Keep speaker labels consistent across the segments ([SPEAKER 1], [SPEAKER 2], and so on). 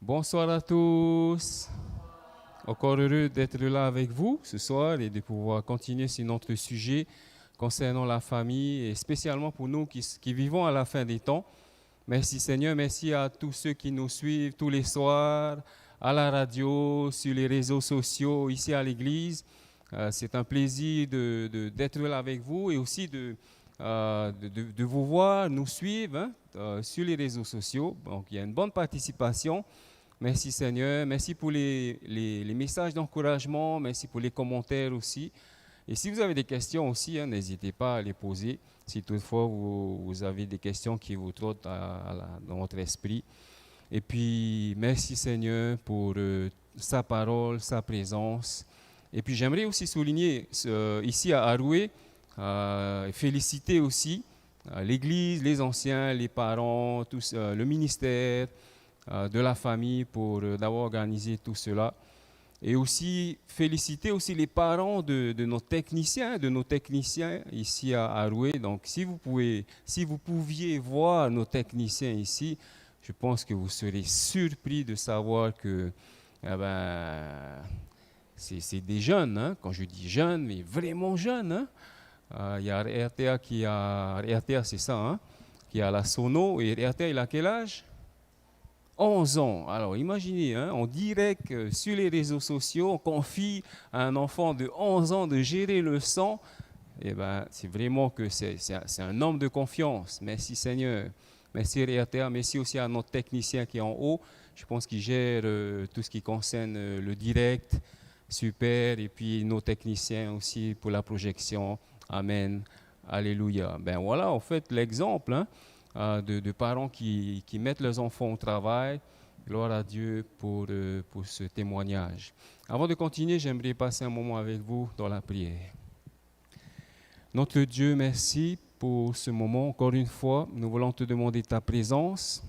[SPEAKER 1] Bonsoir à tous. Encore heureux d'être là avec vous ce soir et de pouvoir continuer sur notre sujet concernant la famille et spécialement pour nous qui vivons à la fin des temps. Merci Seigneur, merci à tous ceux qui nous suivent tous les soirs, à la radio, sur les réseaux sociaux, ici à l'église. C'est un plaisir d'être là avec vous et aussi de vous voir, nous suivre sur les réseaux sociaux. Donc il y a une bonne participation. Merci Seigneur, merci pour les messages d'encouragement, merci pour les commentaires aussi. Et si vous avez des questions aussi, n'hésitez pas à les poser. Si toutefois vous avez des questions qui vous trottent dans votre esprit. Et puis, merci Seigneur pour sa parole, sa présence. Et puis, j'aimerais aussi souligner ici à Aroué, féliciter aussi l'Église, les anciens, les parents, tous, le ministère de la famille pour d'avoir organisé tout cela. Et aussi féliciter aussi les parents de nos techniciens ici à Aroué. Donc, si vous pouviez voir nos techniciens ici, je pense que vous serez surpris de savoir que c'est des jeunes, hein. Quand je dis jeunes, mais vraiment jeunes, hein. Il y a RTA c'est ça, hein, qui a la sono. Et RTA, il a quel âge? 11 ans. Alors imaginez, hein, en direct sur les réseaux sociaux, on confie à un enfant de 11 ans de gérer le sang. Eh ben, c'est vraiment que c'est un homme de confiance. Merci Seigneur. Merci RTA. Merci aussi à notre technicien qui est en haut. Je pense qu'il gère tout ce qui concerne le direct. Super. Et puis nos techniciens aussi pour la projection. Amen. Alléluia. Ben voilà, en fait, l'exemple, hein, de parents qui mettent leurs enfants au travail. Gloire à Dieu pour ce témoignage. Avant de continuer, j'aimerais passer un moment avec vous dans la prière. Notre Dieu, merci pour ce moment. Encore une fois, nous voulons te demander ta présence,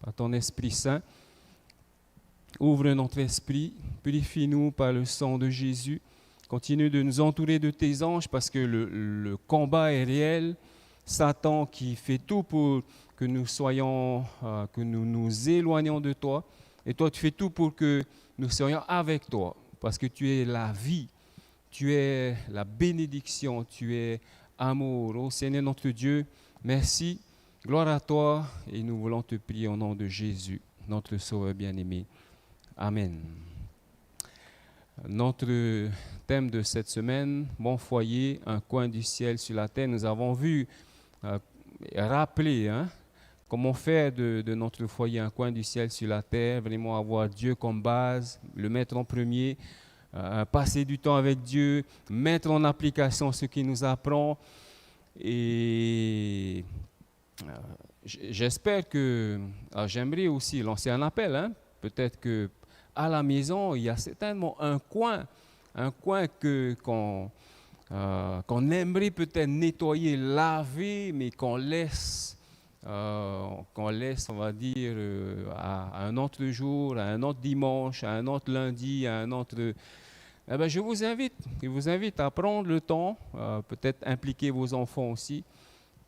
[SPEAKER 1] par ton Esprit Saint. Ouvre notre esprit, purifie-nous par le sang de Jésus. Continue de nous entourer de tes anges parce que le combat est réel. Satan qui fait tout pour que nous nous éloignions de toi. Et toi, tu fais tout pour que nous soyons avec toi. Parce que tu es la vie, tu es la bénédiction, tu es amour. Oh Seigneur notre Dieu, merci. Gloire à toi. Et nous voulons te prier au nom de Jésus, notre Sauveur bien-aimé. Amen. Notre thème de cette semaine, mon foyer, un coin du ciel sur la terre. Nous avons vu rappeler comment faire de notre foyer un coin du ciel sur la terre, vraiment avoir Dieu comme base, le mettre en premier, passer du temps avec Dieu, mettre en application ce qu'il nous apprend. Et j'espère que, j'aimerais aussi lancer un appel, peut-être que à la maison, il y a certainement un coin qu'on aimerait peut-être nettoyer, laver, mais qu'on laisse, on va dire, à un autre jour, à un autre dimanche, à un autre lundi, à un autre... Eh bien, je vous invite à prendre le temps, peut-être impliquer vos enfants aussi,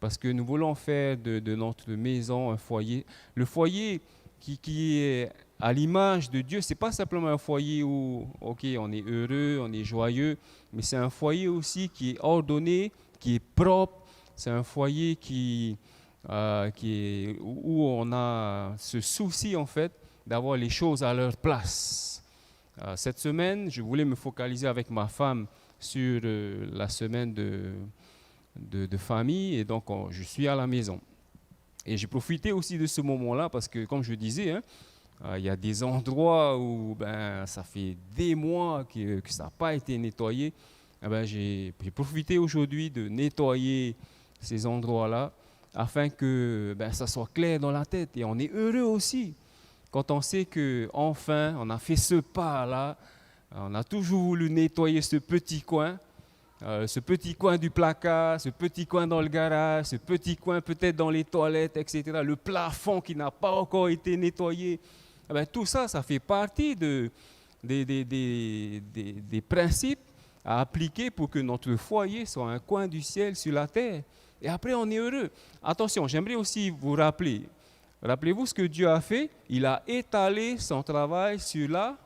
[SPEAKER 1] parce que nous voulons faire de notre maison un foyer. Le foyer qui est à l'image de Dieu, ce n'est pas simplement un foyer où, ok, on est heureux, on est joyeux, mais c'est un foyer aussi qui est ordonné, qui est propre. C'est un foyer où on a ce souci, en fait, d'avoir les choses à leur place. Cette semaine, je voulais me focaliser avec ma femme sur la semaine de famille, et donc je suis à la maison. Et j'ai profité aussi de ce moment-là parce que, comme je disais, il y a des endroits où ça fait des mois que ça n'a pas été nettoyé. J'ai profité aujourd'hui de nettoyer ces endroits-là afin que ça soit clair dans la tête. Et on est heureux aussi quand on sait qu'enfin, on a fait ce pas-là. On a toujours voulu nettoyer ce petit coin du placard, ce petit coin dans le garage, ce petit coin peut-être dans les toilettes, etc. Le plafond qui n'a pas encore été nettoyé. Tout ça, ça fait partie des principes à appliquer pour que notre foyer soit un coin du ciel sur la terre. Et après, on est heureux. Attention, j'aimerais aussi vous rappeler, Rappelez-vous ce que Dieu a fait. Il a étalé son travail sur la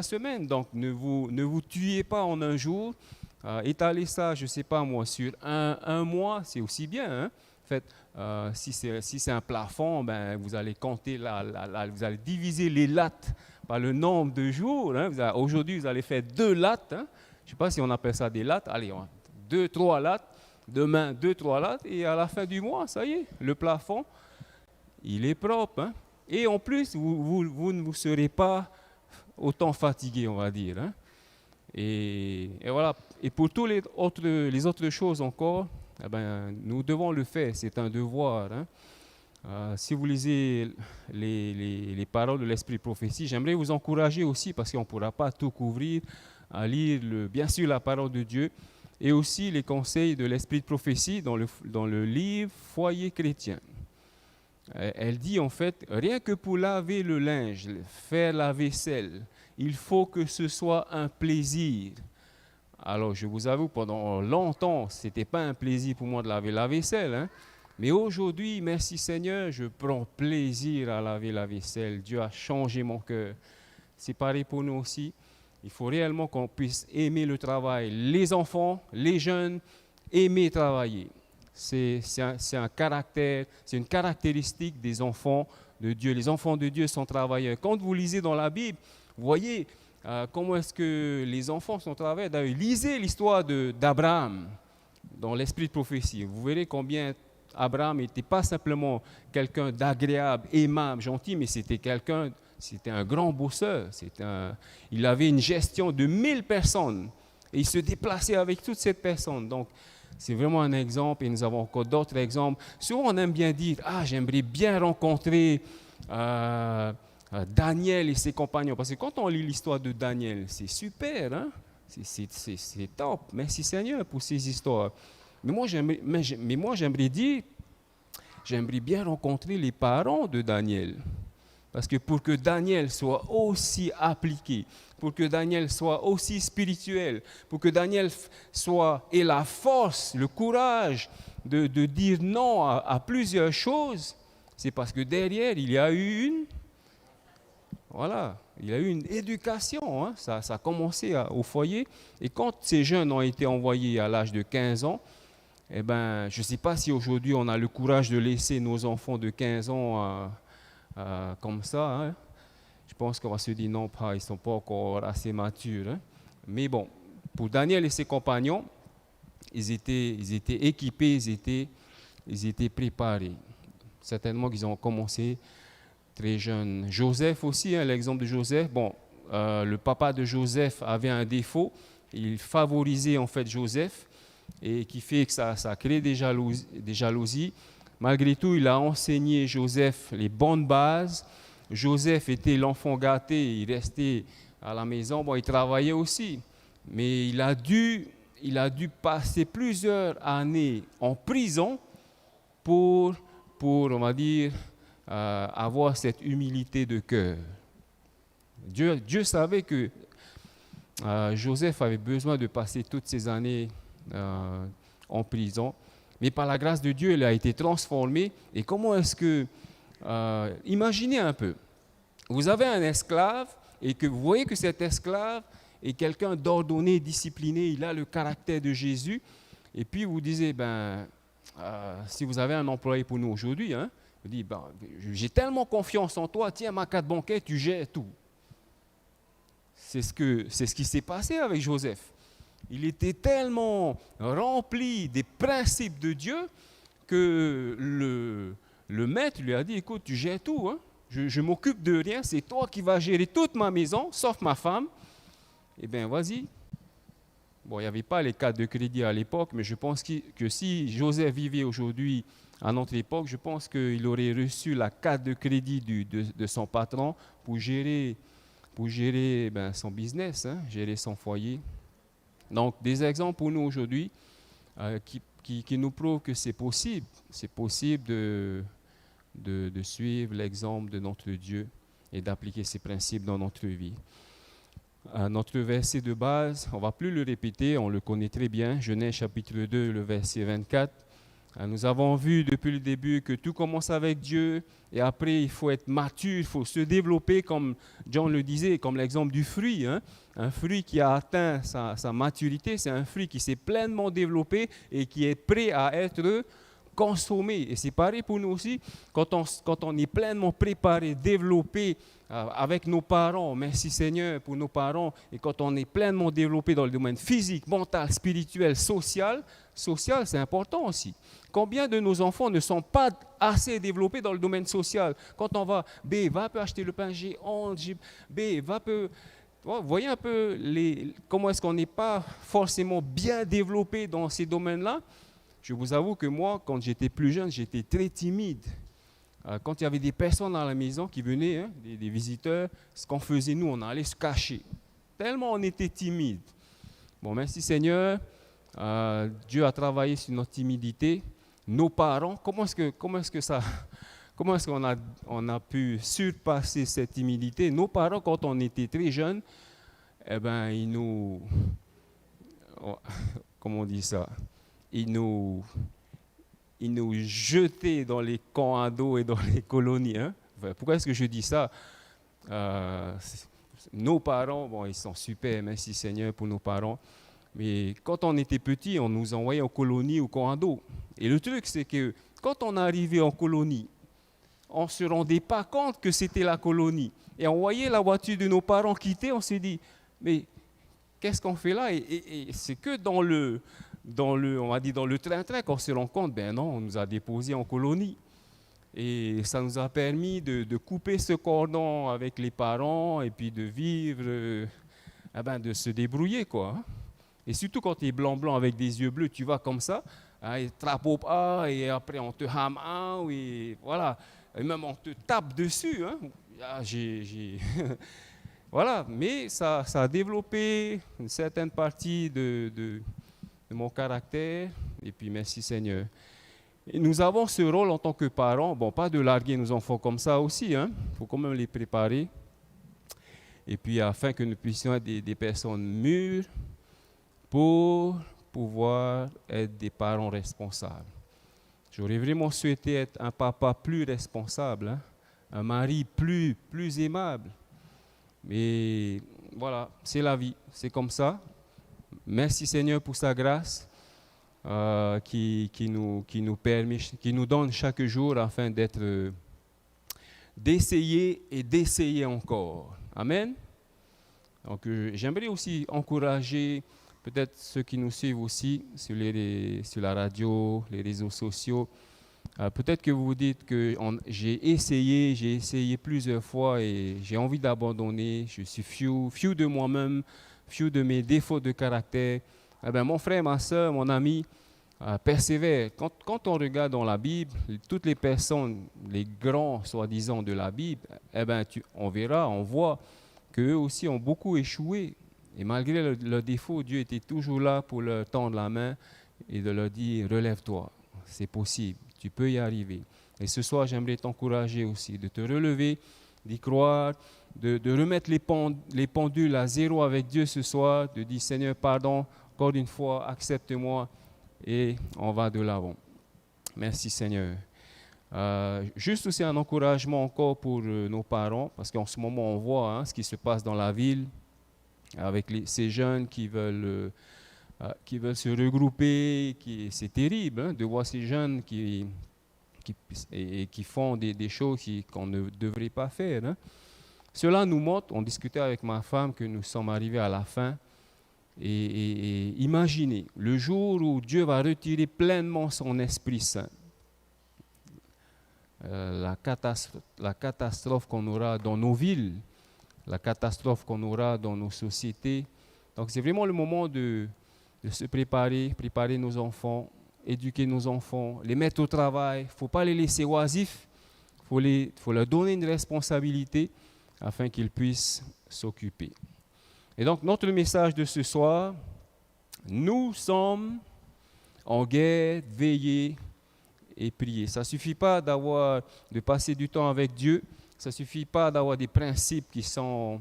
[SPEAKER 1] semaine. Donc, ne vous tuez pas en un jour. Étaler ça, je ne sais pas moi, sur un mois, c'est aussi bien. Hein? En fait, si c'est un plafond, ben, vous allez compter, vous allez diviser les lattes par le nombre de jours. Hein? Aujourd'hui, vous allez faire 2 lattes. Hein? Je ne sais pas si on appelle ça des lattes. Allez, 2, 3 lattes. Demain, 2, 3 lattes. Et à la fin du mois, ça y est, le plafond, il est propre. Hein? Et en plus, vous ne vous serez pas autant fatigué, on va dire. Hein? Et voilà. Et pour toutes les autres choses encore, eh ben, nous devons le faire. C'est un devoir. Hein? Si vous lisez les paroles de l'Esprit de prophétie, j'aimerais vous encourager aussi, parce qu'on ne pourra pas tout couvrir, à lire bien sûr la parole de Dieu et aussi les conseils de l'Esprit de prophétie dans le livre Foyer chrétien. Elle dit en fait, rien que pour laver le linge, faire la vaisselle, il faut que ce soit un plaisir. Alors je vous avoue, pendant longtemps, ce n'était pas un plaisir pour moi de laver la vaisselle. Hein? Mais aujourd'hui, merci Seigneur, je prends plaisir à laver la vaisselle. Dieu a changé mon cœur. C'est pareil pour nous aussi. Il faut réellement qu'on puisse aimer le travail. Les enfants, les jeunes, aimer travailler. C'est un caractère, c'est une caractéristique des enfants de Dieu. Les enfants de Dieu sont travailleurs. Quand vous lisez dans la Bible, vous voyez comment est-ce que les enfants sont travailleurs. D'ailleurs, lisez l'histoire d'Abraham dans l'esprit de prophétie. Vous verrez combien Abraham n'était pas simplement quelqu'un d'agréable, aimable, gentil, mais c'était un grand bosseur. Il avait une gestion de 1000 personnes et il se déplaçait avec toutes ces personnes. Donc, c'est vraiment un exemple et nous avons encore d'autres exemples. Souvent, on aime bien dire « Ah, j'aimerais bien rencontrer Daniel et ses compagnons. » Parce que quand on lit l'histoire de Daniel, c'est super, hein? C'est top. Merci Seigneur pour ces histoires. Mais moi, j'aimerais dire, j'aimerais bien rencontrer les parents de Daniel. Parce que pour que Daniel soit aussi appliqué, pour que Daniel soit aussi spirituel, pour que Daniel ait la force, le courage de dire non à plusieurs choses, c'est parce que derrière, il y a eu une éducation. Hein. Ça a commencé au foyer. Et quand ces jeunes ont été envoyés à l'âge de 15 ans, eh ben, je ne sais pas si aujourd'hui on a le courage de laisser nos enfants de 15 ans comme ça. Hein. Je pense qu'on va se dire non, ils ne sont pas encore assez matures. Hein. Mais bon, pour Daniel et ses compagnons, ils étaient équipés, ils étaient préparés. Certainement qu'ils ont commencé très jeunes. Joseph aussi, hein, l'exemple de Joseph. Bon, le papa de Joseph avait un défaut. Il favorisait en fait Joseph et qui fait que ça crée des jalousies. Malgré tout, il a enseigné Joseph les bonnes bases. Joseph était l'enfant gâté, il restait à la maison. Bon, il travaillait aussi, mais il a dû passer plusieurs années en prison pour on va dire, avoir cette humilité de cœur. Dieu savait que Joseph avait besoin de passer toutes ces années en prison, mais par la grâce de Dieu, il a été transformé. Et comment est-ce que... imaginez un peu, vous avez un esclave et que vous voyez que cet esclave est quelqu'un d'ordonné, discipliné, il a le caractère de Jésus, et puis vous disiez, si vous avez un employé pour nous aujourd'hui, hein, vous dites, j'ai tellement confiance en toi, tiens ma carte bancaire, tu gères tout. C'est ce qui s'est passé avec Joseph. Il était tellement rempli des principes de Dieu que le maître lui a dit, écoute, tu gères tout, hein? Je m'occupe de rien, c'est toi qui vas gérer toute ma maison, sauf ma femme. Eh bien, vas-y. Bon, il n'y avait pas les cartes de crédit à l'époque, mais je pense que si Joseph vivait aujourd'hui à notre époque, je pense qu'il aurait reçu la carte de crédit de son patron pour gérer son business, hein, gérer son foyer. Donc, des exemples pour nous aujourd'hui qui nous prouvent que c'est possible. C'est possible de suivre l'exemple de notre Dieu et d'appliquer ces principes dans notre vie. Notre verset de base, on ne va plus le répéter, on le connaît très bien. Genèse chapitre 2, le verset 24. Nous avons vu depuis le début que tout commence avec Dieu et après il faut être mature, il faut se développer comme John le disait, comme l'exemple du fruit. Un fruit qui a atteint sa maturité, c'est un fruit qui s'est pleinement développé et qui est prêt à être consommé. Et c'est pareil pour nous aussi, quand on est pleinement préparé, développé avec nos parents, merci Seigneur pour nos parents, et quand on est pleinement développé dans le domaine physique, mental, spirituel, social, c'est important aussi. Combien de nos enfants ne sont pas assez développés dans le domaine social? Quand on va, B, va peu acheter le pain, G, B, va peu... Vous voyez un peu comment est-ce qu'on n'est pas forcément bien développé dans ces domaines-là? Je vous avoue que moi, quand j'étais plus jeune, j'étais très timide. Quand il y avait des personnes à la maison qui venaient, des visiteurs, ce qu'on faisait, nous, on allait se cacher. Tellement on était timide. Bon, merci Seigneur. Dieu a travaillé sur notre timidité. Nos parents, comment est-ce qu'on a pu surpasser cette timidité? Nos parents, quand on était très jeunes, eh ben, comment on dit ça? Ils nous jetaient dans les camps ados et dans les colonies. Enfin, pourquoi est-ce que je dis ça? Nos parents, bon, ils sont super, merci Seigneur pour nos parents. Mais quand on était petit, on nous envoyait en colonie ou camp ado. Et le truc, c'est que quand on arrivait en colonie, on ne se rendait pas compte que c'était la colonie. Et on voyait la voiture de nos parents quitter, on s'est dit, mais qu'est-ce qu'on fait là? Et c'est que dans le train-train qu'on se rend compte, ben non, on nous a déposés en colonie. Et ça nous a permis de couper ce cordon avec les parents et puis de vivre, de se débrouiller, quoi. Et surtout quand tu es blanc avec des yeux bleus, tu vas comme ça, et trapeau pas, et après on te hame, et voilà. Et même on te tape dessus. Voilà, mais ça a développé une certaine partie de mon caractère, et puis merci Seigneur. Et nous avons ce rôle en tant que parents, bon, pas de larguer nos enfants comme ça aussi, il faut quand même les préparer, et puis afin que nous puissions être des personnes mûres pour pouvoir être des parents responsables. J'aurais vraiment souhaité être un papa plus responsable, un mari plus aimable, mais voilà, c'est la vie, c'est comme ça. Merci Seigneur pour sa grâce qui nous permet, qui nous donne chaque jour afin d'essayer et d'essayer encore. Amen. Donc j'aimerais aussi encourager peut-être ceux qui nous suivent aussi sur la radio, les réseaux sociaux. Peut-être que vous vous dites que j'ai essayé plusieurs fois et j'ai envie d'abandonner. Je suis fiu de moi-même, fiu de mes défauts de caractère. Mon frère, ma soeur, mon ami, persévère. Quand on regarde dans la Bible, toutes les personnes, les grands soi-disant de la Bible, on voit qu'eux aussi ont beaucoup échoué. Et malgré leurs défauts, Dieu était toujours là pour leur tendre la main et de leur dire « Relève-toi, c'est possible, tu peux y arriver ». Et ce soir, j'aimerais t'encourager aussi de te relever, d'y croire, de remettre les pendules à zéro avec Dieu ce soir, de dire « Seigneur, pardon, encore une fois, accepte-moi » et on va de l'avant. Merci Seigneur. Juste aussi un encouragement encore pour nos parents, parce qu'en ce moment, on voit ce qui se passe dans la ville, avec ces jeunes qui veulent se regrouper. C'est terrible de voir ces jeunes qui font des choses qu'on ne devrait pas faire. Cela nous montre, on discutait avec ma femme, que nous sommes arrivés à la fin. Et imaginez, le jour où Dieu va retirer pleinement son Esprit Saint, la catastrophe qu'on aura dans nos villes, la catastrophe qu'on aura dans nos sociétés. Donc c'est vraiment le moment de se préparer nos enfants, éduquer nos enfants, les mettre au travail. Il ne faut pas les laisser oisifs, il faut leur donner une responsabilité afin qu'ils puissent s'occuper. Et donc notre message de ce soir, nous sommes en guerre, veiller et prier. Ça ne suffit pas de passer du temps avec Dieu. Ça ne suffit pas d'avoir des principes qui sont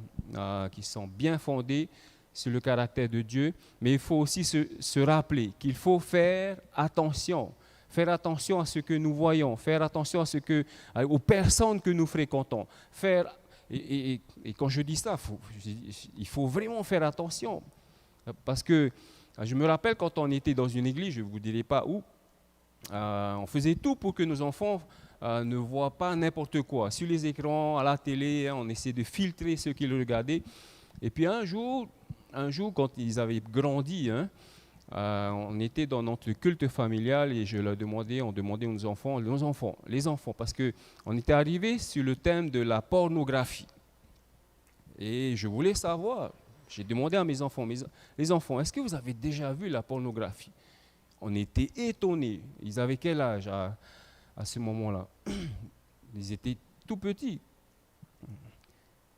[SPEAKER 1] bien fondés sur le caractère de Dieu, mais il faut aussi se rappeler qu'il faut faire attention. faire attention à ce que nous voyons, faire attention aux personnes que nous fréquentons. Et quand je dis ça, il faut vraiment faire attention. Parce que je me rappelle quand on était dans une église, je ne vous dirai pas où, on faisait tout pour que nos enfants ne voient pas n'importe quoi. Sur les écrans, à la télé, on essaie de filtrer ce qu'ils regardaient. Et puis un jour, quand ils avaient grandi, on était dans notre culte familial et on demandait aux enfants, les enfants, parce qu'on était arrivé sur le thème de la pornographie. Et je voulais savoir, j'ai demandé à mes enfants, les enfants, est-ce que vous avez déjà vu la pornographie? On était étonnés. Ils avaient quel âge à ce moment-là? Ils étaient tout petits.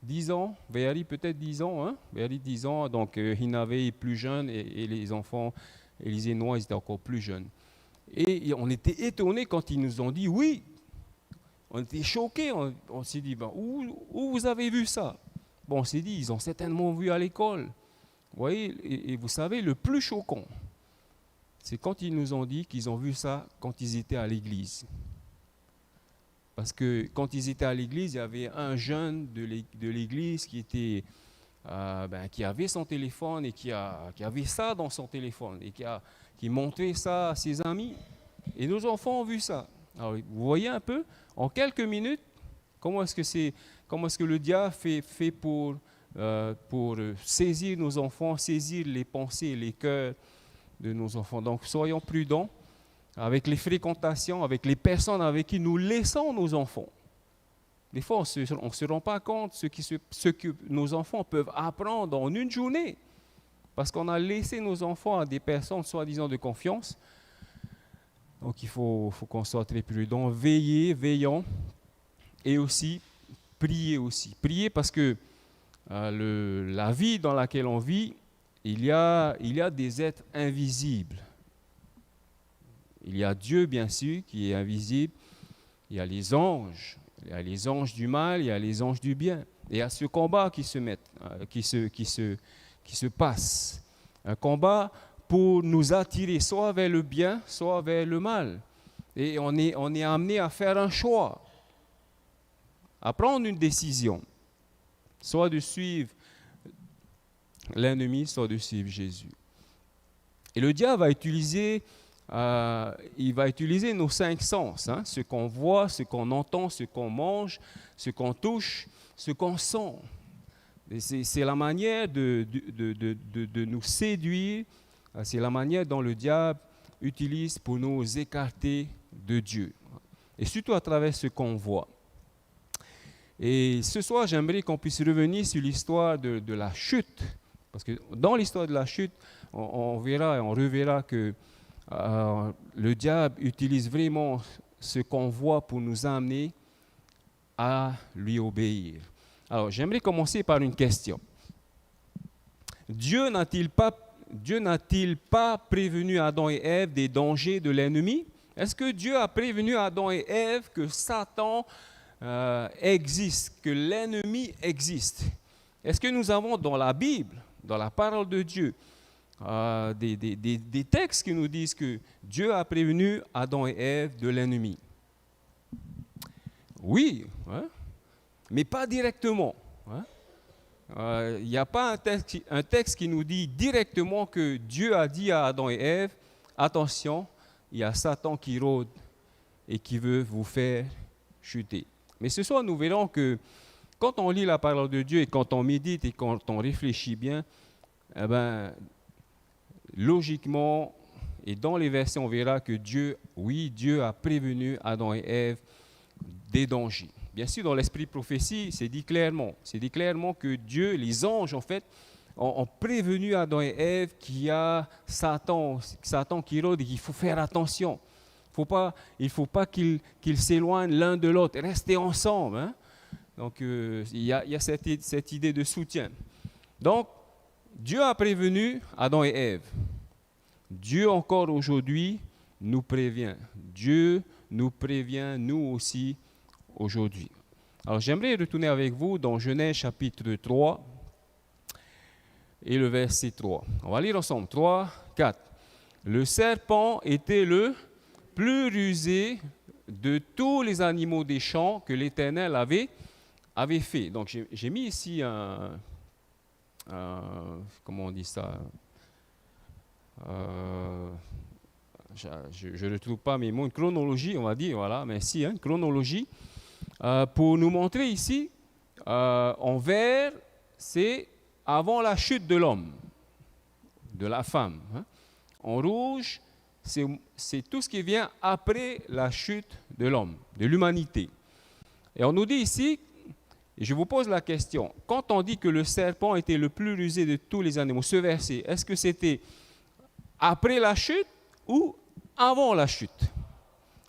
[SPEAKER 1] 10 ans, Véry peut-être 10 ans, Véry 10 ans, donc Hinavé est plus jeune et les enfants, Élisée et Noah, ils étaient encore plus jeunes. Et on était étonnés quand ils nous ont dit oui. On était choqués, on s'est dit, où vous avez vu ça? Bon, on s'est dit, ils ont certainement vu à l'école. Vous voyez, et vous savez, le plus choquant, c'est quand ils nous ont dit qu'ils ont vu ça quand ils étaient à l'église. Parce que quand ils étaient à l'église, il y avait un jeune de l'église qui avait son téléphone et qui avait ça dans son téléphone et qui montrait ça à ses amis. Et nos enfants ont vu ça. Alors, vous voyez un peu, en quelques minutes, comment est-ce que le diable fait pour saisir nos enfants, saisir les pensées et les cœurs de nos enfants. Donc, soyons prudents avec les fréquentations, avec les personnes avec qui nous laissons nos enfants. Des fois, on ne se rend pas compte ce que nos enfants peuvent apprendre en une journée. Parce qu'on a laissé nos enfants à des personnes soi-disant de confiance. Donc, il faut qu'on soit très prudent, veillant, et aussi prier. Prier parce que la vie dans laquelle on vit, il y a des êtres invisibles. Il y a Dieu, bien sûr, qui est invisible. Il y a les anges. Il y a les anges du mal, il y a les anges du bien. Et il y a ce combat qui se passe. Un combat pour nous attirer soit vers le bien, soit vers le mal. Et on est amené à faire un choix, à prendre une décision, soit de suivre l'ennemi, soit de suivre Jésus. Et le diable va utiliser nos 5 sens, ce qu'on voit, ce qu'on entend, ce qu'on mange, ce qu'on touche, ce qu'on sent. Et c'est la manière de nous séduire, c'est la manière dont le diable utilise pour nous écarter de Dieu. Et surtout à travers ce qu'on voit. Et ce soir, j'aimerais qu'on puisse revenir sur l'histoire de la chute. Parce que dans l'histoire de la chute, on verra et on reverra que le diable utilise vraiment ce qu'on voit pour nous amener à lui obéir. Alors, j'aimerais commencer par une question. Dieu n'a-t-il pas prévenu Adam et Ève des dangers de l'ennemi? Est-ce que Dieu a prévenu Adam et Ève que Satan existe, que l'ennemi existe? Est-ce que nous avons dans la Bible, dans la parole de Dieu, des textes qui nous disent que Dieu a prévenu Adam et Ève de l'ennemi? Oui, mais pas directement. Il n'y a pas un texte qui nous dit directement que Dieu a dit à Adam et Ève, attention, il y a Satan qui rôde et qui veut vous faire chuter. Mais ce soir, nous verrons que quand on lit la parole de Dieu et quand on médite et quand on réfléchit bien, logiquement, et dans les versets, on verra que Dieu a prévenu Adam et Ève des dangers. Bien sûr, dans l'esprit de prophétie, c'est dit clairement que Dieu, les anges, en fait, ont prévenu Adam et Ève qu'il y a Satan qui rôde et qu'il faut faire attention. Il ne faut pas qu'ils s'éloignent l'un de l'autre, rester ensemble. Donc, il y a cette idée de soutien. Donc, Dieu a prévenu Adam et Ève. Dieu encore aujourd'hui nous prévient. Dieu nous prévient, nous aussi, aujourd'hui. Alors, j'aimerais retourner avec vous dans Genèse chapitre 3 et le verset 3. On va lire ensemble. 3, 4. Le serpent était le plus rusé de tous les animaux des champs que l'Éternel avait fait. Donc j'ai mis ici comment on dit ça, je ne retrouve pas mes mots, une chronologie, on va dire, voilà, mais si, une chronologie, pour nous montrer ici, en vert, c'est avant la chute de l'homme, de la femme. En rouge, c'est tout ce qui vient après la chute de l'homme, de l'humanité. Et on nous dit ici, et je vous pose la question, quand on dit que le serpent était le plus rusé de tous les animaux, ce verset, est-ce que c'était après la chute ou avant la chute?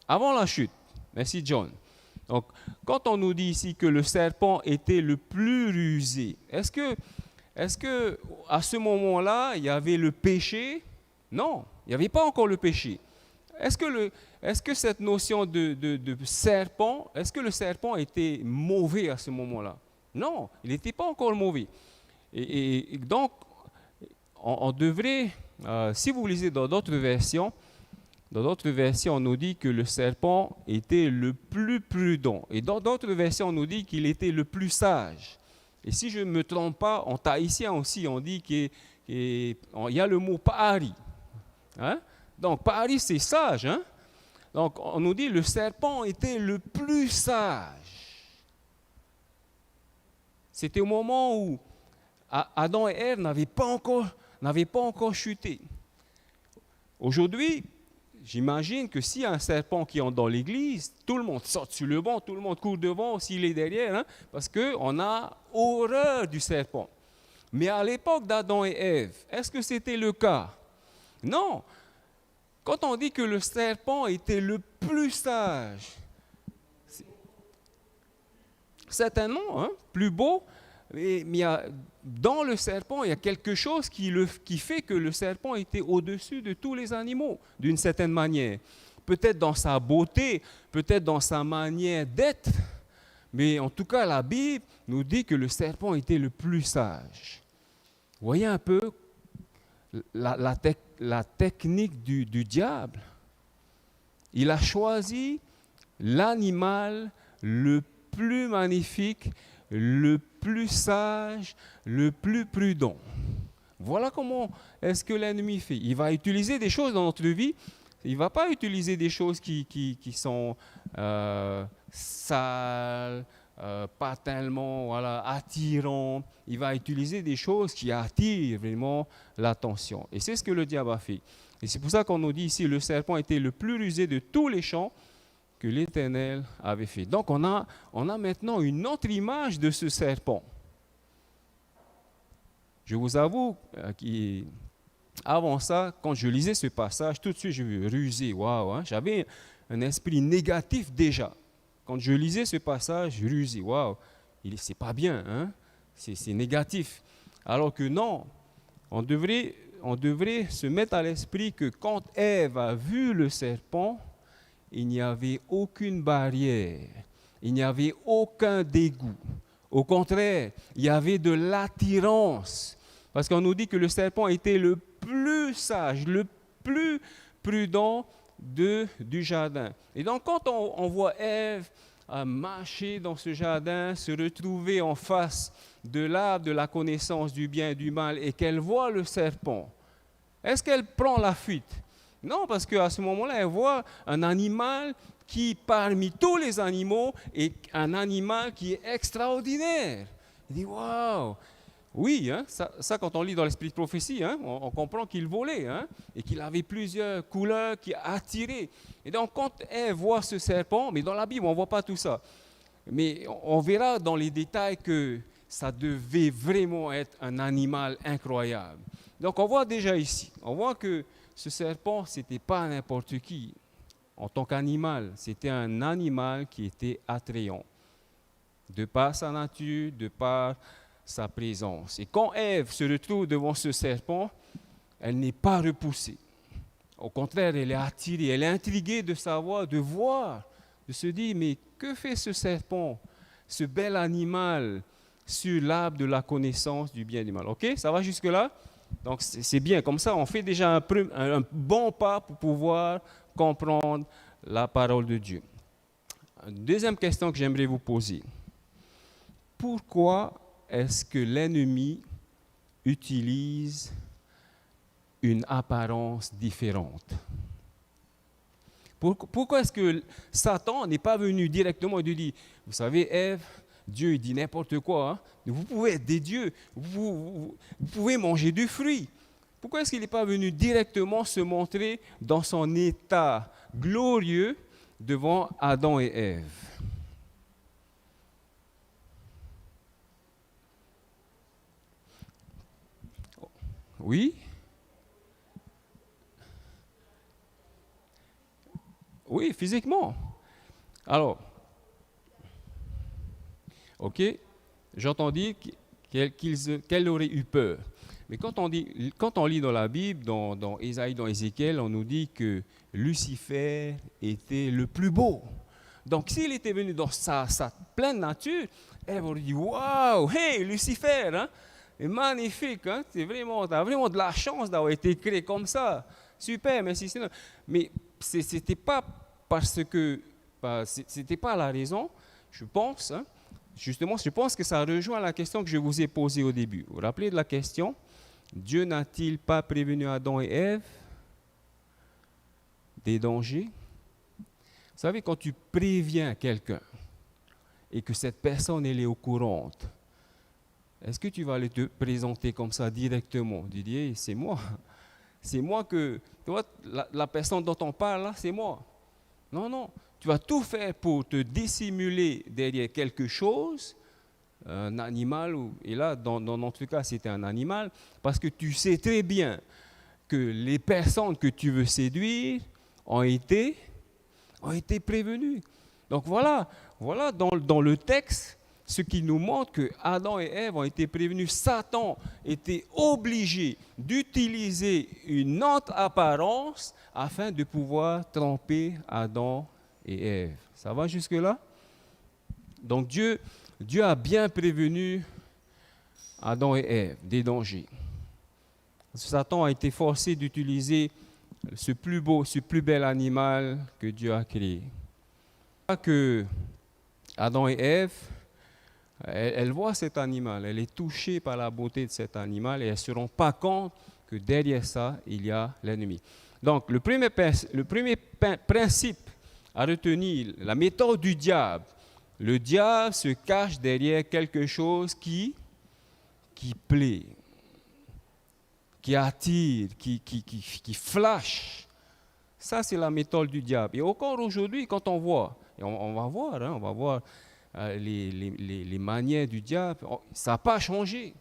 [SPEAKER 1] Avant la chute. Merci John. Donc, quand on nous dit ici que le serpent était le plus rusé, est-ce que à ce moment-là, il y avait le péché? Non, il n'y avait pas encore le péché. Est-ce que cette notion de serpent, est-ce que le serpent était mauvais à ce moment-là? Non, il n'était pas encore mauvais. Et donc, on devrait, si vous lisez dans d'autres versions, on nous dit que le serpent était le plus prudent. Et dans d'autres versions, on nous dit qu'il était le plus sage. Et si je ne me trompe pas, en tahitien aussi, on dit qu'il y a le mot pari. Hein? Donc, pari, c'est sage. Hein? Donc, on nous dit que le serpent était le plus sage. C'était au moment où Adam et Ève n'avaient pas encore chuté. Aujourd'hui, j'imagine que s'il y a un serpent qui entre dans l'église, tout le monde saute sur le banc, tout le monde court devant s'il est derrière, hein, parce qu'on a horreur du serpent. Mais à l'époque d'Adam et Ève, est-ce que c'était le cas? Non. Quand on dit que le serpent était le plus sage, certainement, hein, plus beau, mais dans le serpent, il y a quelque chose qui fait que le serpent était au-dessus de tous les animaux, d'une certaine manière. Peut-être dans sa beauté, peut-être dans sa manière d'être, mais en tout cas, la Bible nous dit que le serpent était le plus sage. Vous voyez un peu la technique du diable. Il a choisi l'animal le plus magnifique, le plus sage, le plus prudent. Voilà comment est-ce que l'ennemi fait. Il va utiliser des choses dans notre vie. Il ne va pas utiliser des choses qui sont sales, pas tellement attirantes. Il va utiliser des choses qui attirent vraiment l'attention. Et c'est ce que le diable a fait. Et c'est pour ça qu'on nous dit ici, le serpent était le plus rusé de tous les champs que l'Éternel avait fait. Donc on a maintenant une autre image de ce serpent. Je vous avoue qu'avant ça, quand je lisais ce passage, tout de suite je me rusé, waouh, hein, j'avais un esprit négatif déjà. Quand je lisais ce passage, je rusé, waouh, c'est pas bien, hein, c'est négatif. Alors que non, on devrait se mettre à l'esprit que quand Ève a vu le serpent, il n'y avait aucune barrière, il n'y avait aucun dégoût. Au contraire, il y avait de l'attirance. Parce qu'on nous dit que le serpent était le plus sage, le plus prudent du jardin. Et donc, quand on voit Ève marcher dans ce jardin, se retrouver en face de l'arbre de la connaissance du bien et du mal, et qu'elle voit le serpent, est-ce qu'elle prend la fuite? Non, parce qu'à ce moment-là, elle voit un animal qui, parmi tous les animaux, est un animal qui est extraordinaire. Elle dit, waouh! Oui, hein, ça, quand on lit dans l'esprit de prophétie, hein, on comprend qu'il volait, hein, et qu'il avait plusieurs couleurs qui attiraient. Et donc, quand elle voit ce serpent, mais dans la Bible, on ne voit pas tout ça, mais on verra dans les détails que ça devait vraiment être un animal incroyable. Donc, on voit déjà ici, on voit que ce serpent, ce n'était pas n'importe qui. En tant qu'animal, c'était un animal qui était attrayant, de par sa nature, de par sa présence. Et quand Ève se retrouve devant ce serpent, elle n'est pas repoussée. Au contraire, elle est attirée, elle est intriguée de savoir, de voir, de se dire, mais que fait ce serpent, ce bel animal, sur l'arbre de la connaissance du bien et du mal? Ok, ça va jusque-là? Donc c'est bien, comme ça on fait déjà un bon pas pour pouvoir comprendre la parole de Dieu. Deuxième question que j'aimerais vous poser. Pourquoi est-ce que l'ennemi utilise une apparence différente? Pourquoi est-ce que Satan n'est pas venu directement et lui dit, vous savez, Ève, Dieu dit n'importe quoi, hein? Vous pouvez être des dieux, vous pouvez manger du fruit. Pourquoi est-ce qu'il n'est pas venu directement se montrer dans son état glorieux devant Adam et Ève? Oui? Oui, physiquement. Alors, ok, j'entends dire qu'elle aurait eu peur. Mais quand on lit dans la Bible, dans Ésaïe, dans Ézéchiel, on nous dit que Lucifer était le plus beau. Donc, s'il était venu dans sa pleine nature, elle aurait dit, waouh, hey, Lucifer, hein, c'est magnifique, hein, tu as vraiment de la chance d'avoir été créé comme ça. Super, merci. Mais c'était pas parce que, c'était pas la raison, je pense, hein. Justement, je pense que ça rejoint la question que je vous ai posée au début. Vous vous rappelez de la question? Dieu n'a-t-il pas prévenu Adam et Ève des dangers? Vous savez, quand tu préviens quelqu'un et que cette personne elle est au courant, est-ce que tu vas aller te présenter comme ça directement? Tu dis, hey, c'est moi. C'est moi que, tu vois, la personne dont on parle là, c'est moi. Non, non. Tu vas tout faire pour te dissimuler derrière quelque chose, un animal, et là, dans notre cas, c'était un animal, parce que tu sais très bien que les personnes que tu veux séduire ont été prévenues. Donc voilà dans le texte, ce qui nous montre que Adam et Ève ont été prévenus. Satan était obligé d'utiliser une autre apparence afin de pouvoir tromper Adam et Ève. Ça va jusque-là? Donc Dieu a bien prévenu Adam et Ève des dangers. Satan a été forcé d'utiliser ce plus beau, ce plus bel animal que Dieu a créé. Que Adam et Ève, elle voit cet animal, elle est touchée par la beauté de cet animal et elles ne se rendent pas compte que derrière ça, il y a l'ennemi. Donc, le premier principe à retenir, la méthode du diable. Le diable se cache derrière quelque chose qui plaît, qui attire, qui flash. Ça, c'est la méthode du diable. Et encore aujourd'hui, quand on voit, et on va voir les manières du diable, ça n'a pas changé.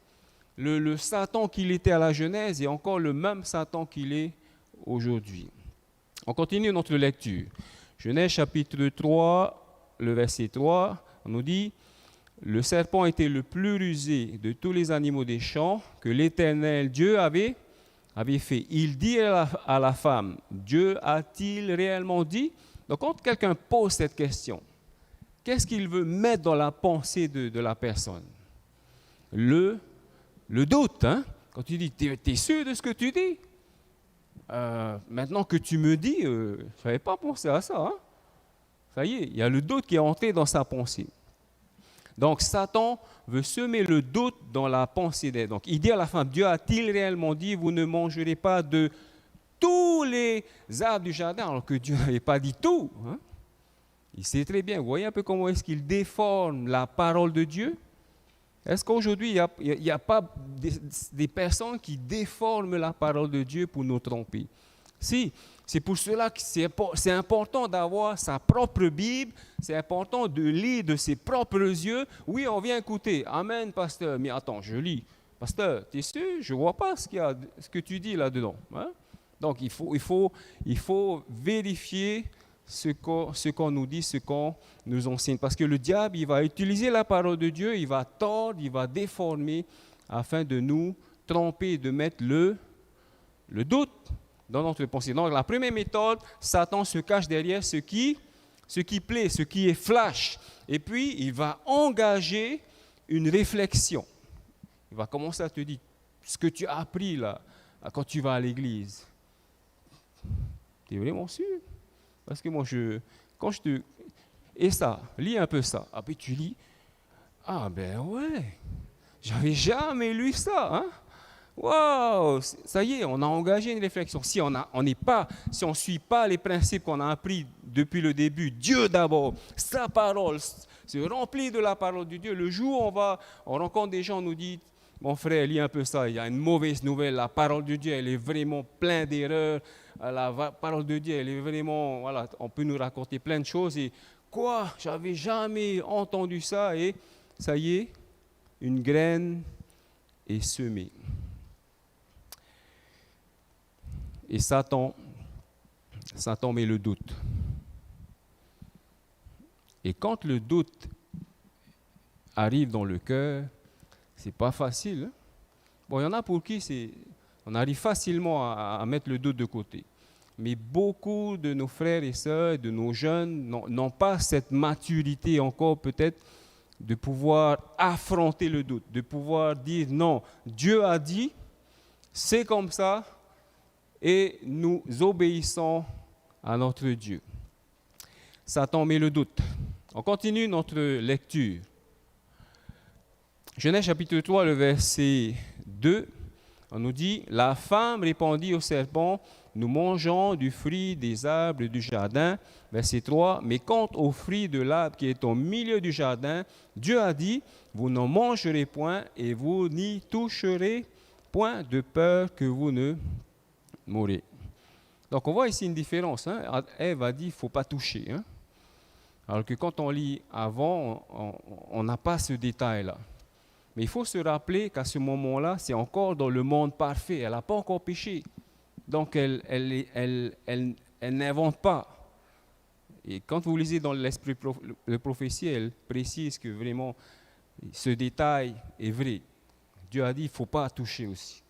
[SPEAKER 1] Le Satan qu'il était à la Genèse est encore le même Satan qu'il est aujourd'hui. On continue notre lecture. Genèse chapitre 3, le verset 3, on nous dit « Le serpent était le plus rusé de tous les animaux des champs que l'Éternel Dieu avait fait. Il dit à la femme, Dieu a-t-il réellement dit ?» Donc quand quelqu'un pose cette question, qu'est-ce qu'il veut mettre dans la pensée de la personne? Le doute, hein? Quand tu dis, tu es sûr de ce que tu dis? Maintenant que tu me dis, je ne savais pas penser à ça. Hein? Ça y est, il y a le doute qui est entré dans sa pensée. Donc Satan veut semer le doute dans la pensée d'elle. Donc il dit à la femme, Dieu a-t-il réellement dit, vous ne mangerez pas de tous les arbres du jardin, alors que Dieu n'avait pas dit tout. Hein? Il sait très bien, vous voyez un peu comment est-ce qu'il déforme la parole de Dieu? Est-ce qu'aujourd'hui, il n'y a pas des personnes qui déforment la parole de Dieu pour nous tromper? Si, c'est pour cela que c'est important d'avoir sa propre Bible, c'est important de lire de ses propres yeux. Oui, on vient écouter. Amen, pasteur. Mais attends, je lis. Pasteur, tu es sûr? Je ne vois pas ce que tu dis là-dedans. Hein? Donc, il faut vérifier ce qu'on nous dit, ce qu'on nous enseigne. Parce que le diable, il va utiliser la parole de Dieu, il va tordre, il va déformer afin de nous tromper, de mettre le doute dans notre pensée. Donc la première méthode, Satan se cache derrière ce qui plaît, ce qui est flash. Et puis, il va engager une réflexion. Il va commencer à te dire, ce que tu as appris là, quand tu vas à l'église, tu es vraiment sûr? Parce que moi, quand je te... Et ça, lis un peu ça. Après, tu lis, ah ben ouais, j'avais jamais lu ça, hein. Waouh, ça y est, on a engagé une réflexion. Si on ne suit pas les principes qu'on a appris depuis le début, Dieu d'abord, sa parole, se remplit de la parole de Dieu. Le jour où on rencontre des gens, on nous dit, mon frère, lis un peu ça, il y a une mauvaise nouvelle, la parole de Dieu, elle est vraiment pleine d'erreurs. La parole de Dieu, elle est vraiment, voilà, on peut nous raconter plein de choses. Et quoi, j'avais jamais entendu ça. Et ça y est, une graine est semée. Et Satan met le doute. Et quand le doute arrive dans le cœur, c'est pas facile. Hein? Bon, il y en a pour qui on arrive facilement à mettre le doute de côté. Mais beaucoup de nos frères et sœurs, de nos jeunes, n'ont pas cette maturité encore peut-être de pouvoir affronter le doute, de pouvoir dire non, Dieu a dit, c'est comme ça, et nous obéissons à notre Dieu. Satan met le doute. On continue notre lecture. Genèse chapitre 3, le verset 2, on nous dit, la femme répondit au serpent, nous mangeons du fruit des arbres du jardin. Verset 3, mais quant au fruit de l'arbre qui est au milieu du jardin, Dieu a dit, vous n'en mangerez point et vous n'y toucherez point de peur que vous ne mourrez. Donc on voit ici une différence. Hein? Ève a dit, il ne faut pas toucher. Hein? Alors que quand on lit avant, on n'a pas ce détail-là. Mais il faut se rappeler qu'à ce moment-là, c'est encore dans le monde parfait. Elle n'a pas encore péché. Donc, elle n'invente pas. Et quand vous lisez dans l'esprit de prophétie, elle précise que vraiment, ce détail est vrai. Dieu a dit, il ne faut pas toucher aussi.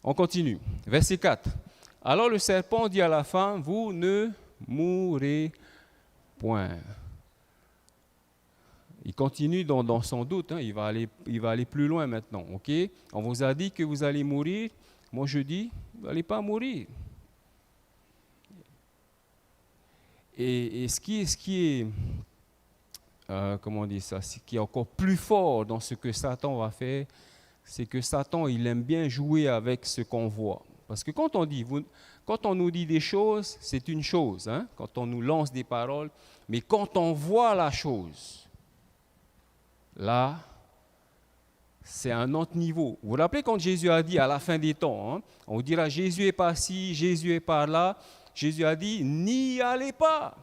[SPEAKER 1] On continue. Verset 4. Alors le serpent dit à la femme, vous ne mourrez point. Il continue dans son doute, hein. Il va aller plus loin maintenant. Okay? On vous a dit que vous allez mourir. Moi je dis, vous n'allez pas mourir. Et ce qui est comment on dit ça, ce qui est encore plus fort dans ce que Satan va faire, c'est que Satan, il aime bien jouer avec ce qu'on voit. Parce que quand on nous dit des choses, c'est une chose, hein, quand on nous lance des paroles, mais quand on voit la chose, là, c'est un autre niveau. Vous vous rappelez quand Jésus a dit à la fin des temps, hein, on vous dira Jésus est par ci, Jésus est par là. Jésus a dit, n'y allez pas,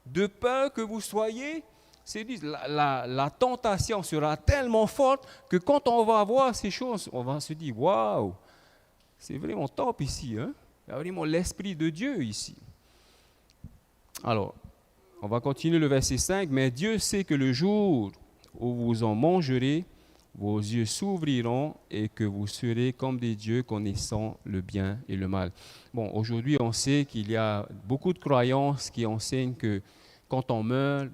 [SPEAKER 1] de peur que vous soyez séduits. La tentation sera tellement forte que quand on va voir ces choses, on va se dire, waouh, c'est vraiment top ici. Hein? Il y a vraiment l'Esprit de Dieu ici. Alors, on va continuer le verset 5. Mais Dieu sait que le jour où vous en mangerez, vos yeux s'ouvriront et que vous serez comme des dieux connaissant le bien et le mal. Bon, aujourd'hui, on sait qu'il y a beaucoup de croyances qui enseignent que quand on meurt,